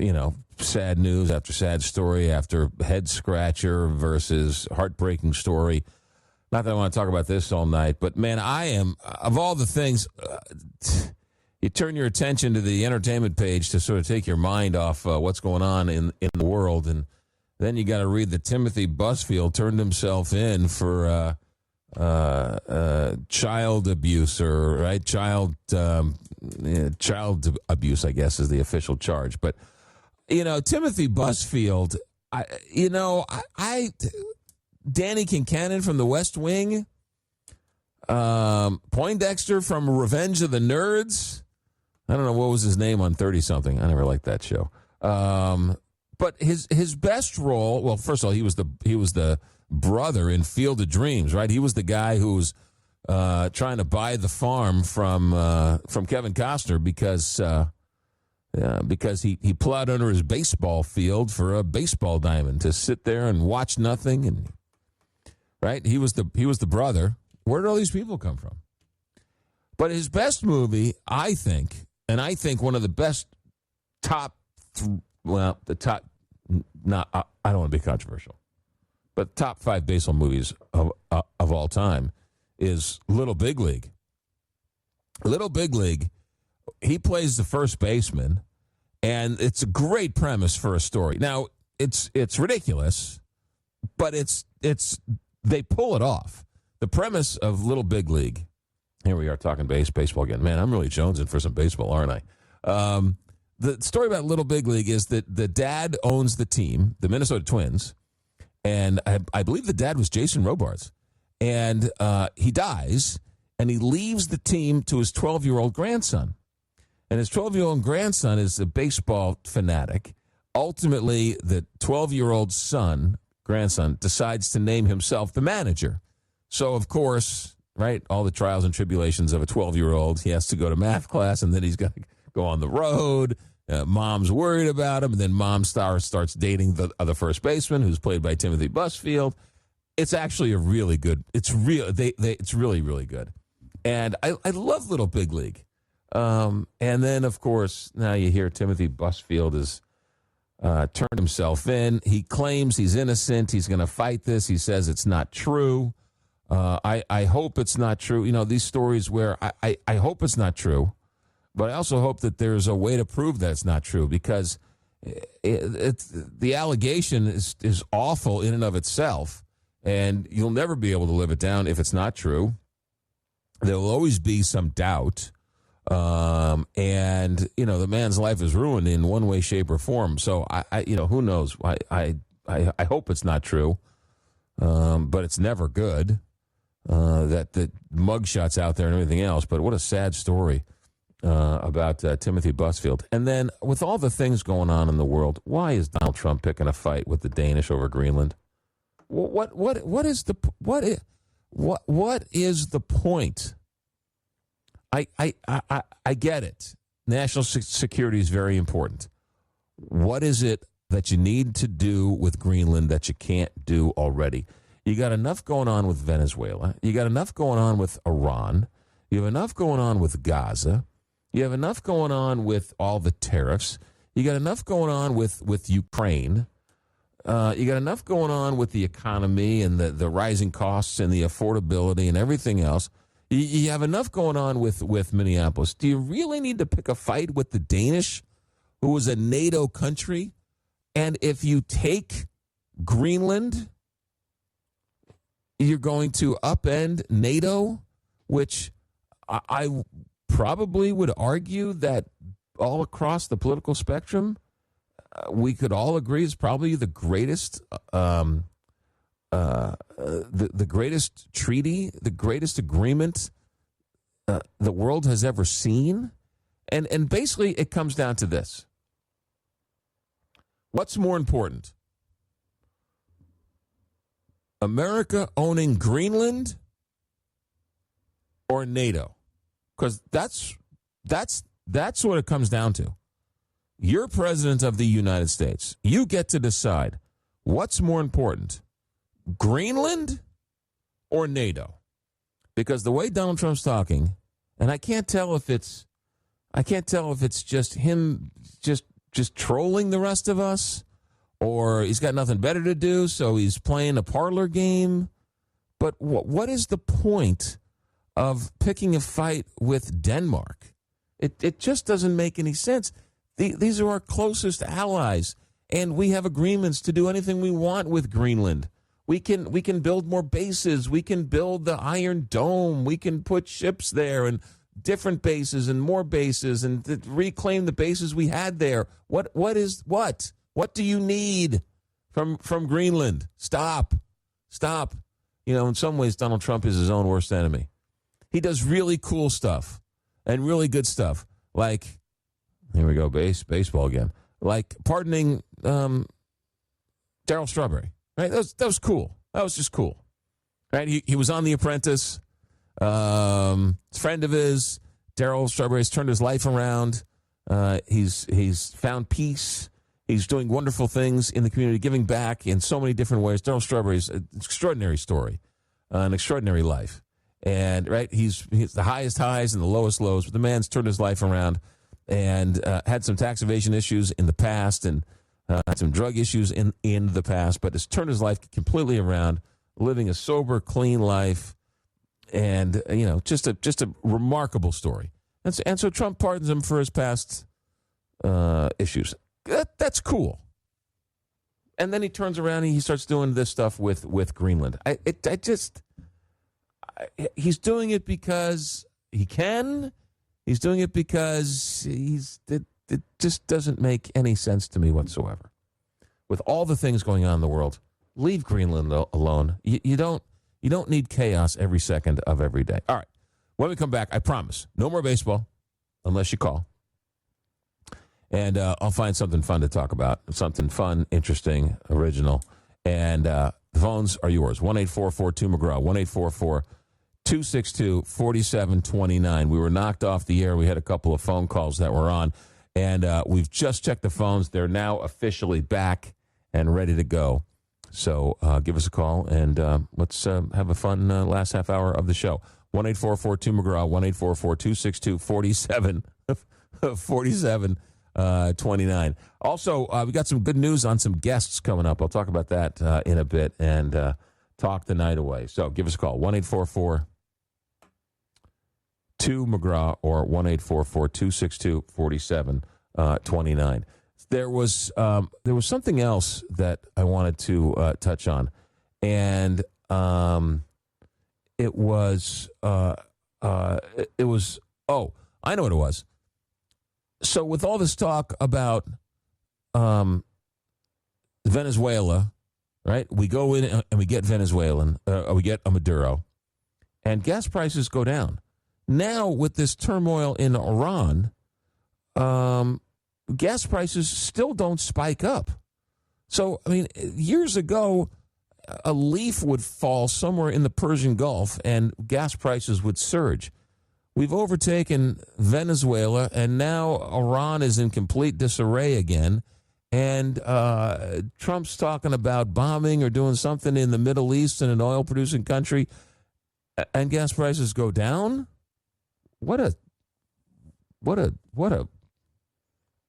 sad news after sad story after head scratcher versus heartbreaking story. Not that I want to talk about this all night, but man, I am, of all the things, you turn your attention to the entertainment page to sort of take your mind off what's going on in the world, and then you got to read that Timothy Busfield turned himself in for child abuser, right? Child abuse, I guess, is the official charge. But Timothy Busfield, Danny Kincannon from The West Wing, Poindexter from Revenge of the Nerds. I don't know what was his name on 30-something. I never liked that show. But his best role, well, first of all, he was the brother in Field of Dreams, right? He was the guy who was trying to buy the farm from Kevin Costner because he plowed under his baseball field for a baseball diamond to sit there and watch nothing, and right? He was the brother. Where did all these people come from? But his best movie, I think one of the best I don't want to be controversial, but top 5 baseball movies of all time is Little Big League. Little Big League, he plays the first baseman, and it's a great premise for a story. Now, it's ridiculous, but they pull it off. The premise of Little Big League, here we are talking baseball again. Man, I'm really jonesing for some baseball, aren't I? The story about Little Big League is that the dad owns the team, the Minnesota Twins, and I believe the dad was Jason Robards. And he dies, and he leaves the team to his 12-year-old grandson. And his 12-year-old grandson is a baseball fanatic. Ultimately, the 12-year-old grandson, decides to name himself the manager. So, of course, right, all the trials and tribulations of a 12-year-old, he has to go to math class, and then he's got to go on the road. Mom's worried about him, and then mom starts dating the other first baseman, who's played by Timothy Busfield. It's actually really, really good. And I love Little Big League. And then, of course, now you hear Timothy Busfield has turned himself in. He claims he's innocent. He's going to fight this. He says it's not true. I hope it's not true. These stories where I hope it's not true, but I also hope that there's a way to prove that it's not true, because The allegation is awful in and of itself, and you'll never be able to live it down if it's not true. There will always be some doubt, and the man's life is ruined in one way, shape, or form. So I who knows? I hope it's not true, but it's never good. That the mugshots out there and everything else. But what a sad story about Timothy Busfield. And then with all the things going on in the world, why is Donald Trump picking a fight with the Danish over Greenland? What is the point? I get it. National security is very important. What is it that you need to do with Greenland that you can't do already? You got enough going on with Venezuela. You got enough going on with Iran. You have enough going on with Gaza. You have enough going on with all the tariffs. You got enough going on with Ukraine. You got enough going on with the economy and the rising costs and the affordability and everything else. You have enough going on with Minneapolis. Do you really need to pick a fight with the Danish, who is a NATO country? And if you take Greenland, you're going to upend NATO, which I probably would argue that all across the political spectrum, we could all agree is probably the greatest, the greatest treaty, the greatest agreement the world has ever seen. And basically it comes down to this. What's more important? America owning Greenland or NATO? Because that's what it comes down to. You're president of the United States. You get to decide what's more important, Greenland or NATO? Because the way Donald Trump's talking, and I can't tell if it's just him just trolling the rest of us, or he's got nothing better to do, so he's playing a parlor game. But what is the point of picking a fight with Denmark? It just doesn't make any sense. These are our closest allies, and we have agreements to do anything we want with Greenland. We can build more bases. We can build the Iron Dome. We can put ships there and different bases and more bases and reclaim the bases we had there. What do you need from Greenland? Stop. In some ways, Donald Trump is his own worst enemy. He does really cool stuff and really good stuff. Like, here we go, baseball again. Like pardoning Darryl Strawberry. Right? That was cool. That was just cool. Right? He was on The Apprentice. Friend of his, Darryl Strawberry, has turned his life around. He's found peace. He's doing wonderful things in the community, giving back in so many different ways. Darryl Strawberry's an extraordinary story, an extraordinary life. And, right, he's the highest highs and the lowest lows, but the man's turned his life around and had some tax evasion issues in the past and had some drug issues in the past, but has turned his life completely around, living a sober, clean life, and, just a remarkable story. And so Trump pardons him for his past issues. That's cool. And then he turns around and he starts doing this stuff with Greenland. He's doing it because he can. He's doing it because it just doesn't make any sense to me whatsoever. With all the things going on in the world, leave Greenland alone. You don't need chaos every second of every day. All right. When we come back, I promise, no more baseball unless you call. And I'll find something fun to talk about, something fun, interesting, original. And the phones are yours. 1-844-2-McGraw, 1-844-262-4729. We were knocked off the air. We had a couple of phone calls that were on. And we've just checked the phones. They're now officially back and ready to go. So give us a call, and let's have a fun last half hour of the show. 1-844-2-McGraw, 1-844-262-4729. Also, we got some good news on some guests coming up. I'll talk about that in a bit and talk the night away. So give us a call, 1-844-2-McGraw or 1-844-262-4729. there was something else that I wanted to touch on, and it was I know what it was. So with all this talk about Venezuela, right? We go in and we get we get a Maduro, and gas prices go down. Now with this turmoil in Iran, gas prices still don't spike up. So, I mean, years ago, a leaf would fall somewhere in the Persian Gulf and gas prices would surge. We've overtaken Venezuela, and now Iran is in complete disarray again. And Trump's talking about bombing or doing something in the Middle East in an oil-producing country, and gas prices go down? What a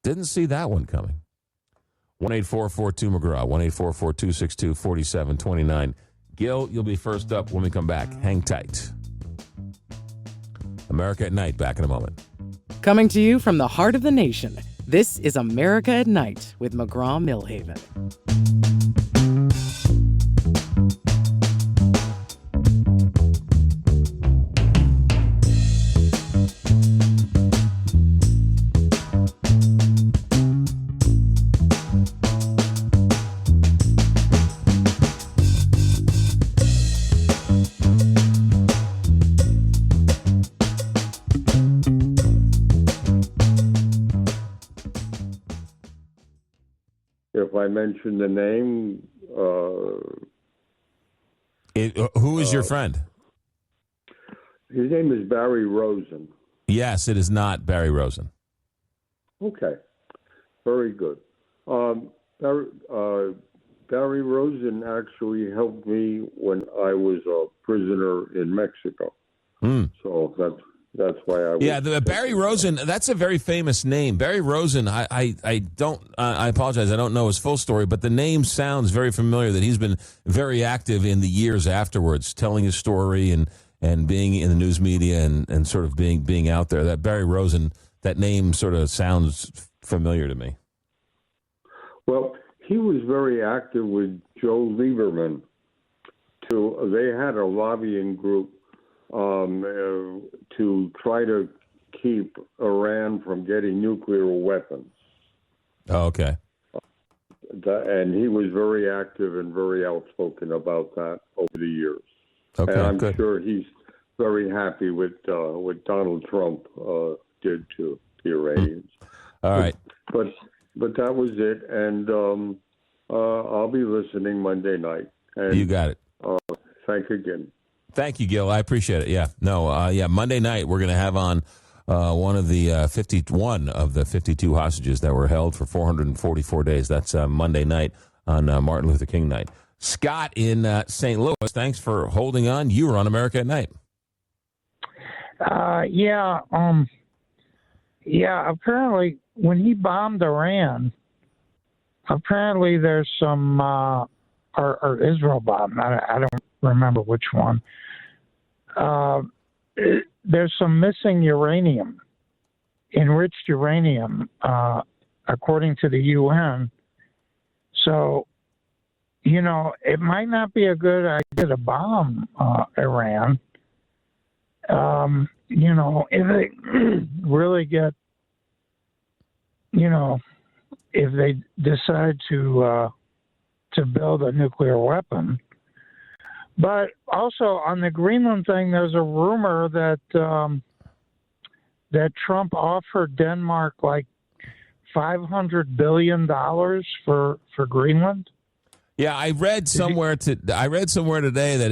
didn't see that one coming. 1-844-2-McGraw, 1-844-262-4729. Gil, you'll be first up when we come back. Hang tight. America at Night, back in a moment. Coming to you from the heart of the nation, this is America at Night with McGraw Millhaven. If I mention the name, who is your friend? His name is Barry Rosen. Yes, it is not Barry Rosen. Okay, very good. Barry Rosen actually helped me when I was a prisoner in Mexico. So that's why I was... Yeah, Barry Rosen, that's a very famous name. Barry Rosen, I apologize, I don't know his full story, but the name sounds very familiar, that he's been very active in the years afterwards, telling his story and being in the news media and sort of being out there. That Barry Rosen, that name sort of sounds familiar to me. Well, he was very active with Joe Lieberman. They had a lobbying group to try to keep Iran from getting nuclear weapons. Oh, okay. And he was very active and very outspoken about that over the years. Okay, and I'm good. sure he's very happy with what Donald Trump did to the Iranians. All right. But that was it, and I'll be listening Monday night. And, you got it. Thank you again. Thank you, Gil. I appreciate it. Yeah. No, Monday night we're going to have on one of the 51 of the 52 hostages that were held for 444 days. That's Monday night on Martin Luther King night. Scott in St. Louis, thanks for holding on. You were on America at Night. Apparently when he bombed Iran, apparently there's some, or Israel bombed, I don't remember which one. There's some missing uranium, enriched uranium, according to the UN. So, it might not be a good idea to bomb Iran. If they really get, if they decide to build a nuclear weapon. But also on the Greenland thing, there's a rumor that that Trump offered Denmark like $500 billion for Greenland. Yeah, I read somewhere today that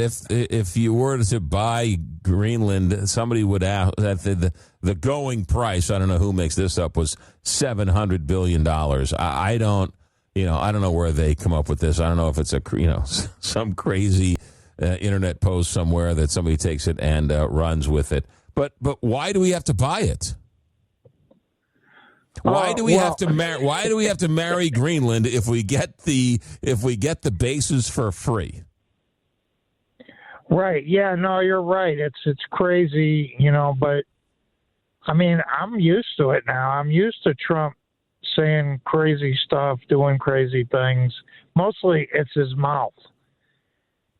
if you were to buy Greenland, somebody would ask that the going price. I don't know who makes this up. Was $700 billion. I don't know where they come up with this. I don't know if it's some crazy internet post somewhere that somebody takes it and runs with it. But why do we have to buy it? Why do we have to marry Greenland if we get the bases for free? Right. Yeah. No, you're right. It's crazy, but I mean, I'm used to it now. I'm used to Trump saying crazy stuff, doing crazy things. Mostly it's his mouth.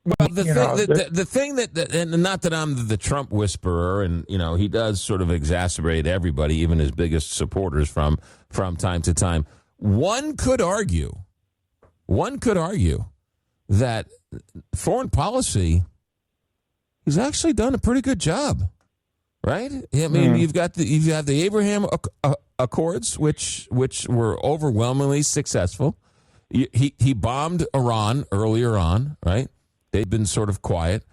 Well, the thing that, and not that I'm the Trump whisperer, and he does sort of exacerbate everybody, even his biggest supporters from time to time. One could argue that foreign policy, he's actually done a pretty good job, right? I mean, you have the Abraham Accords, which were overwhelmingly successful. He bombed Iran earlier on, right? They've been sort of quiet.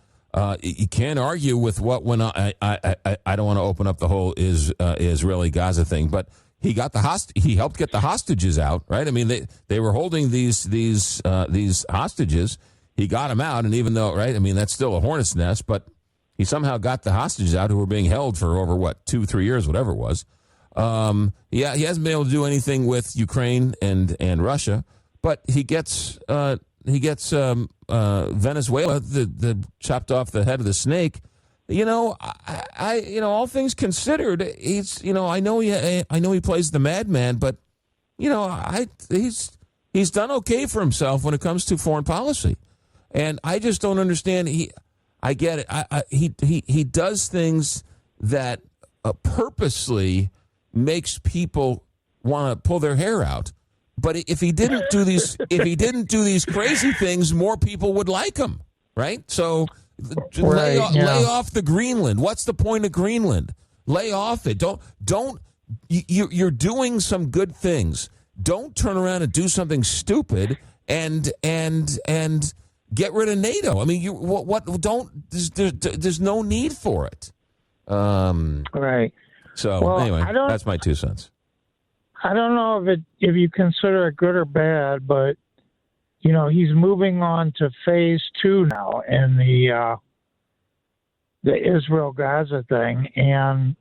You can't argue with what went on. I don't want to open up the whole Israeli Gaza thing, but he helped get the hostages out, right? I mean, they were holding these hostages. He got them out, and even though, right? I mean, that's still a hornet's nest, but he somehow got the hostages out who were being held for over 2-3 years, whatever it was. He hasn't been able to do anything with Ukraine and Russia, but he gets Venezuela, the chopped off the head of the snake. All things considered, he's I know he plays the madman, but he's done okay for himself when it comes to foreign policy, and I just don't understand. I get it. He does things that purposely makes people want to pull their hair out. But if he didn't do these crazy things, more people would like him, right? So lay off the Greenland. What's the point of Greenland? Lay off it. Don't. You're doing some good things. Don't turn around and do something stupid and get rid of NATO. I mean, there's no need for it. Right. So anyway, that's my 2 cents. I don't know if you consider it good or bad, but he's moving on to phase 2 now in the Israel-Gaza thing, and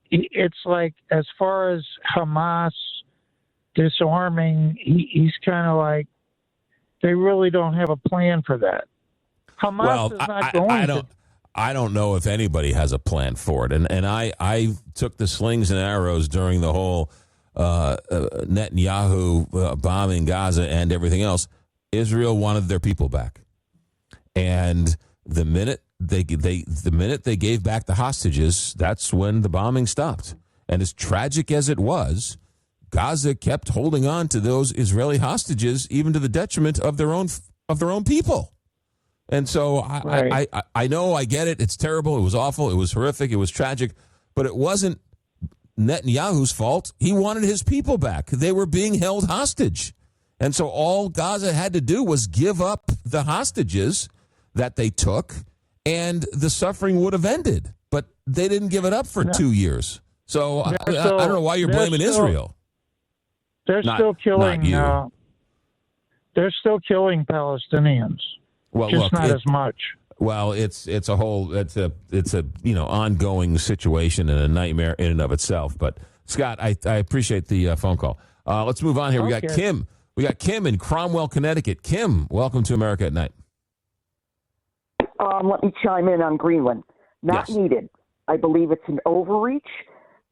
it's like as far as Hamas disarming, he's kind of like they really don't have a plan for that. Hamas is not going to. I don't know if anybody has a plan for it. And I took the slings and arrows during the whole Netanyahu bombing Gaza and everything else. Israel wanted their people back. And the minute they gave back the hostages, that's when the bombing stopped. And as tragic as it was, Gaza kept holding on to those Israeli hostages, even to the detriment of their own people. And so I know, I get it. It's terrible. It was awful. It was horrific. It was tragic. But it wasn't Netanyahu's fault. He wanted his people back. They were being held hostage. And so all Gaza had to do was give up the hostages that they took, and the suffering would have ended. But they didn't give it up for 2 years. So I don't know why you're blaming Israel. They're still killing. They're still killing Palestinians. Well, just not as much. Well, it's a ongoing situation and a nightmare in and of itself. But Scott, I appreciate the phone call. Let's move on here. We got Kim. We got Kim in Cromwell, Connecticut. Kim, welcome to America at Night. Let me chime in on Greenland. Not needed. I believe it's an overreach,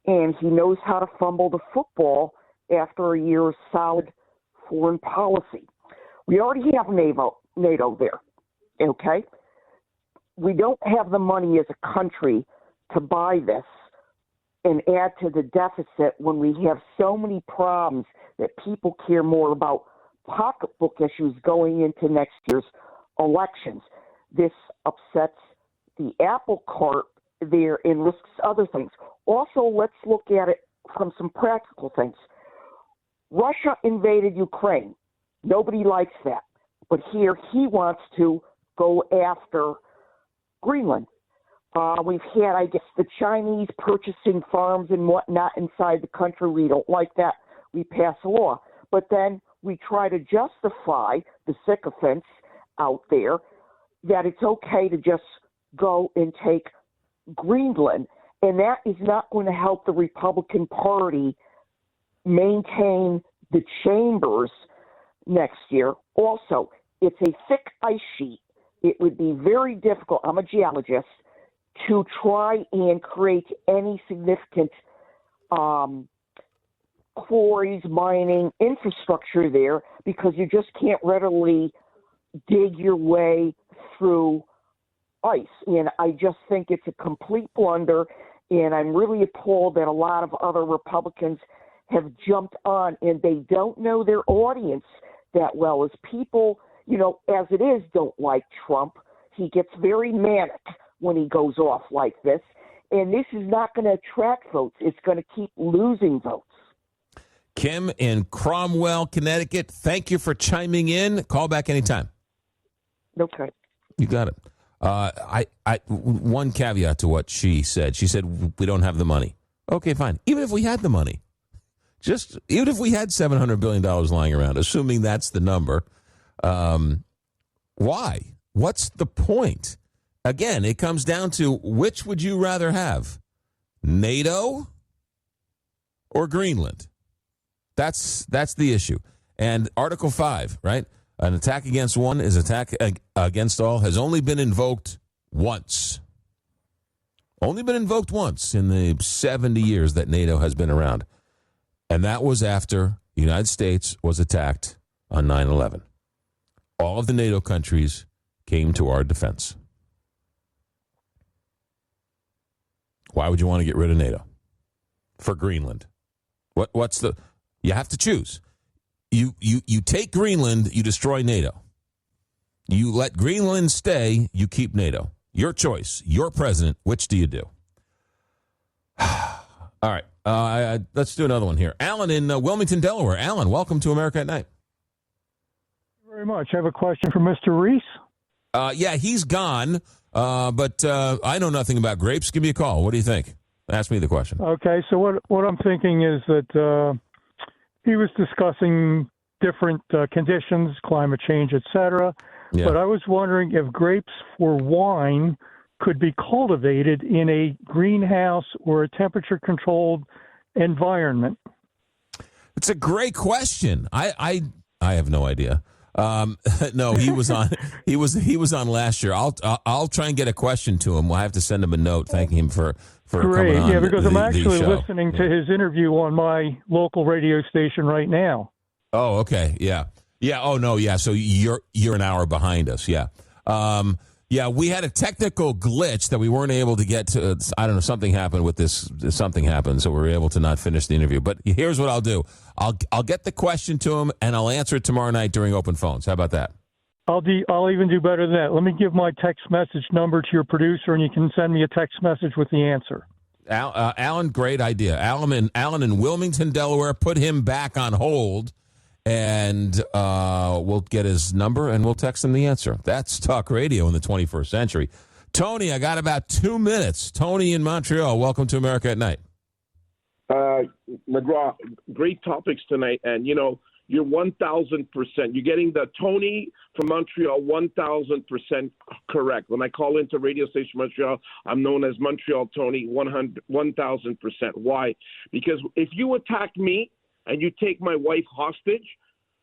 and he knows how to fumble the football after a year of solid foreign policy. We already have NATO there. Okay, we don't have the money as a country to buy this and add to the deficit when we have so many problems that people care more about pocketbook issues going into next year's elections. This upsets the apple cart there and risks other things. Also, let's look at it from some practical things. Russia invaded Ukraine. Nobody likes that. But here he wants to go after Greenland. We've had, I guess, the Chinese purchasing farms and whatnot inside the country. We don't like that. We pass a law. But then we try to justify the sycophants out there that it's okay to just go and take Greenland. And that is not going to help the Republican Party maintain the chambers next year. Also, it's a thick ice sheet. It would be very difficult, I'm a geologist, to try and create any significant quarries, mining, infrastructure there because you just can't readily dig your way through ice. And I just think it's a complete blunder. And I'm really appalled that a lot of other Republicans have jumped on and they don't know their audience that well. As people, as it is, don't like Trump. He gets very manic when he goes off like this. And this is not going to attract votes. It's going to keep losing votes. Kim in Cromwell, Connecticut, thank you for chiming in. Call back anytime. Okay. You got it. One caveat to what she said. She said, we don't have the money. Okay, fine. Even if we had the money, even if we had $700 billion lying around, assuming that's the number, why? What's the point? Again, it comes down to which would you rather have, NATO or Greenland? That's the issue. And Article 5, right? An attack against one is attack against all, has only been invoked once. Only been invoked once in the 70 years that NATO has been around. And that was after the United States was attacked on 9/11. All of the NATO countries came to our defense. Why would you want to get rid of NATO? For Greenland. You have to choose. You take Greenland, you destroy NATO. You let Greenland stay, you keep NATO. Your choice, your president, which do you do? All right, let's do another one here. Alan in Wilmington, Delaware. Alan, welcome to America at Night. Thank you very much. I have a question for Mr. Reese. Yeah, he's gone, but I know nothing about grapes. Give me a call. What do you think? Ask me the question. Okay, so what I'm thinking is that he was discussing different conditions, climate change, etc. Yeah. But I was wondering if grapes for wine could be cultivated in a greenhouse or a temperature-controlled environment. It's a great question. I have no idea. No, he was on. He was on last year. I'll try and get a question to him. We'll have to send him a note thanking him for Great. coming on. Yeah, because I'm actually show. listening to his interview on my local radio station right now. Oh, okay. Yeah. Oh no. Yeah. So you're an hour behind us. Yeah. Yeah. We had a technical glitch that we weren't able to get to. I don't know. Something happened with this. Something happened, so we were able to not finish the interview. But here's what I'll do. I'll get the question to him and I'll answer it tomorrow night during open phones. How about that? I'll even do better than that. Let me give my text message number to your producer, and you can send me a text message with the answer. Alan, great idea. Alan in Wilmington, Delaware. Put him back on hold, and we'll get his number, and we'll text him the answer. That's talk radio in the 21st century. Tony, I got about 2 minutes. Tony in Montreal, welcome to America at Night. McGraw, great topics tonight, and you're 1,000%. You're getting the Tony from Montreal 1,000% correct. When I call into radio station Montreal, I'm known as Montreal Tony 1,000%. Why? Because if you attack me and you take my wife hostage,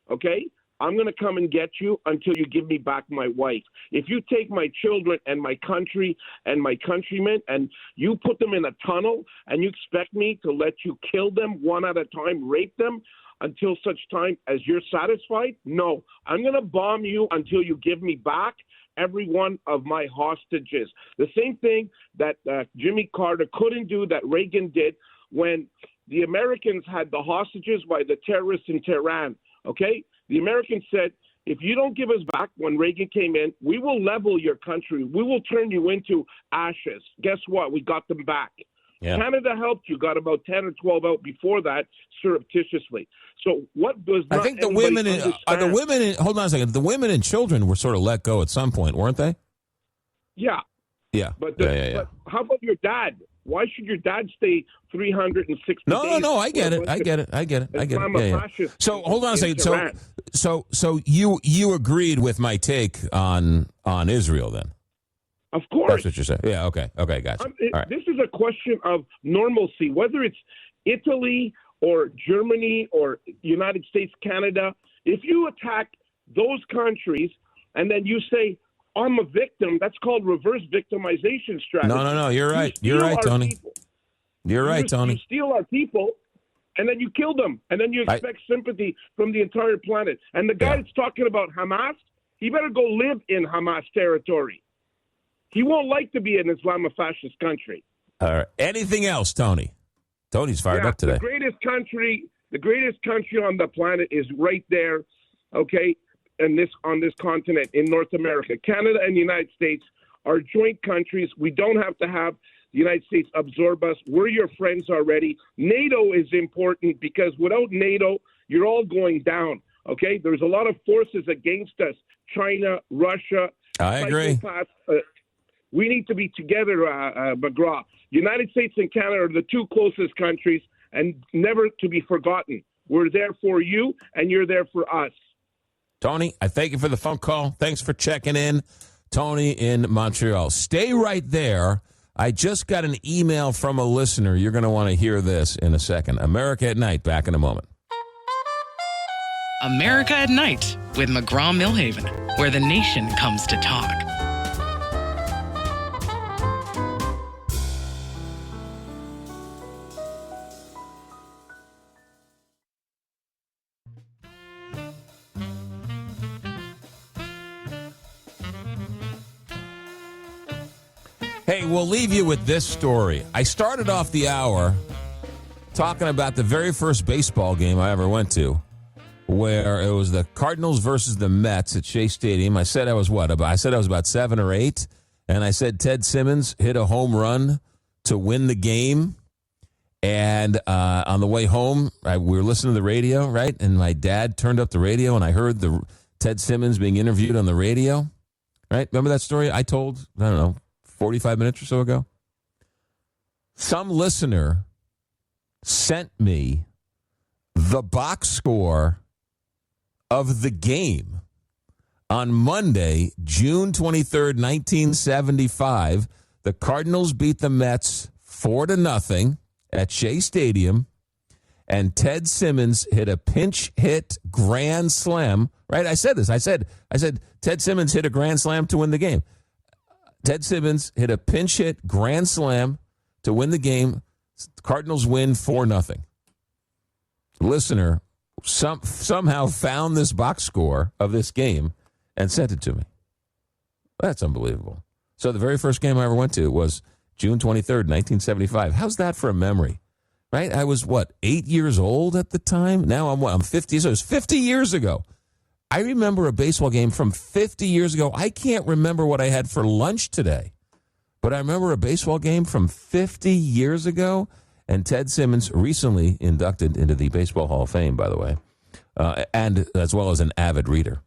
okay, I'm going to come and get you until you give me back my wife. If you take my children and my country and my countrymen and you put them in a tunnel and you expect me to let you kill them one at a time, rape them, until such time as you're satisfied? No, I'm going to bomb you until you give me back every one of my hostages. The same thing that Jimmy Carter couldn't do that Reagan did when the Americans had the hostages by the terrorists in Tehran, okay? The Americans said, if you don't give us back when Reagan came in, we will level your country. We will turn you into ashes. Guess what? We got them back. Yeah. Canada helped you, got about 10 or 12 out before that surreptitiously. So what does I think the women hold on a second. The women and children were sort of let go at some point, weren't they? Yeah. Yeah. But how about your dad? Why should your dad stay 360 days? No, I get it. So hold on a second. So you agreed with my take on Israel then? Of course. That's what you're saying. Yeah, okay, gotcha. All right. This is a question of normalcy, whether it's Italy or Germany or United States, Canada. If you attack those countries and then you say, I'm a victim, that's called reverse victimization strategy. No, you're right. You're right, Tony. You're right, Tony. You steal our people, and then you kill them, and then you expect sympathy from the entire planet. And the guy that's talking about Hamas, he better go live in Hamas territory. He won't like to be an Islamofascist country. All right. Anything else, Tony? Tony's fired up today. The greatest country on the planet is right there, okay, on this continent in North America. Canada and the United States are joint countries. We don't have to have the United States absorb us. We're your friends already. NATO is important because without NATO, you're all going down, okay? There's a lot of forces against us. China, Russia. I agree. We need to be together, McGraw. United States and Canada are the two closest countries and never to be forgotten. We're there for you, and you're there for us. Tony, I thank you for the phone call. Thanks for checking in. Tony in Montreal. Stay right there. I just got an email from a listener. You're going to want to hear this in a second. America at Night, back in a moment. America at Night with McGraw Millhaven, where the nation comes to talk. Hey, we'll leave you with this story. I started off the hour talking about the very first baseball game I ever went to, where it was the Cardinals versus the Mets at Shea Stadium. I said I was about 7 or 8, and I said Ted Simmons hit a home run to win the game. And on the way home, we were listening to the radio, right? And my dad turned up the radio, and I heard Ted Simmons being interviewed on the radio, right? Remember that story I told, 45 minutes or so ago? Some listener sent me the box score of the game on Monday, June 23rd, 1975. The Cardinals beat the Mets 4-0 at Shea Stadium, and Ted Simmons hit a pinch hit grand slam. Right? I said this. I said Ted Simmons hit a grand slam to win the game. Ted Simmons hit a pinch hit grand slam to win the game. Cardinals win 4-0. Listener somehow found this box score of this game and sent it to me. That's unbelievable. So the very first game I ever went to was June 23rd, 1975. How's that for a memory? Right? I was, 8 years old at the time? Now I'm 50, so it was 50 years ago. I remember a baseball game from 50 years ago. I can't remember what I had for lunch today, but I remember a baseball game from 50 years ago, and Ted Simmons, recently inducted into the Baseball Hall of Fame, by the way, and as well as an avid reader,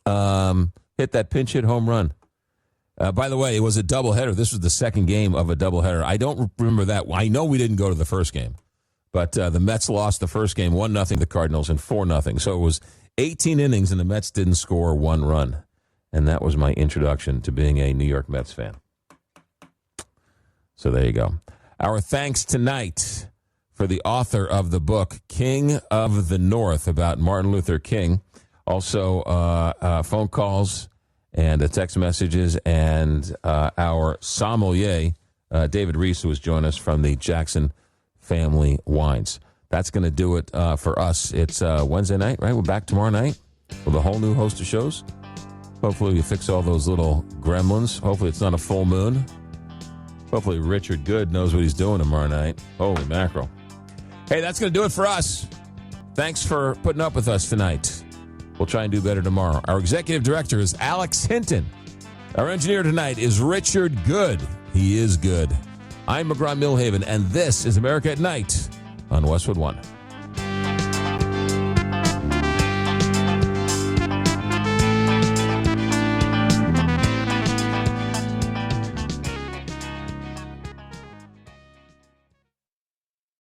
hit that pinch hit home run. By the way, it was a doubleheader. This was the second game of a doubleheader. I don't remember that. I know we didn't go to the first game, but the Mets lost the first game 1-0 to the Cardinals and 4-0. So it was 18 innings, and the Mets didn't score one run. And that was my introduction to being a New York Mets fan. So there you go. Our thanks tonight for the author of the book, King of the North, about Martin Luther King. Also, phone calls and text messages, and our sommelier, David Reese, who has joined us from the Jackson Family Wines. That's going to do it for us. It's Wednesday night, right? We're back tomorrow night with a whole new host of shows. Hopefully we fix all those little gremlins. Hopefully it's not a full moon. Hopefully Richard Good knows what he's doing tomorrow night. Holy mackerel. Hey, that's going to do it for us. Thanks for putting up with us tonight. We'll try and do better tomorrow. Our executive director is Alex Hinton. Our engineer tonight is Richard Good. He is good. I'm McGraw Millhaven, and this is America at Night on Westwood One.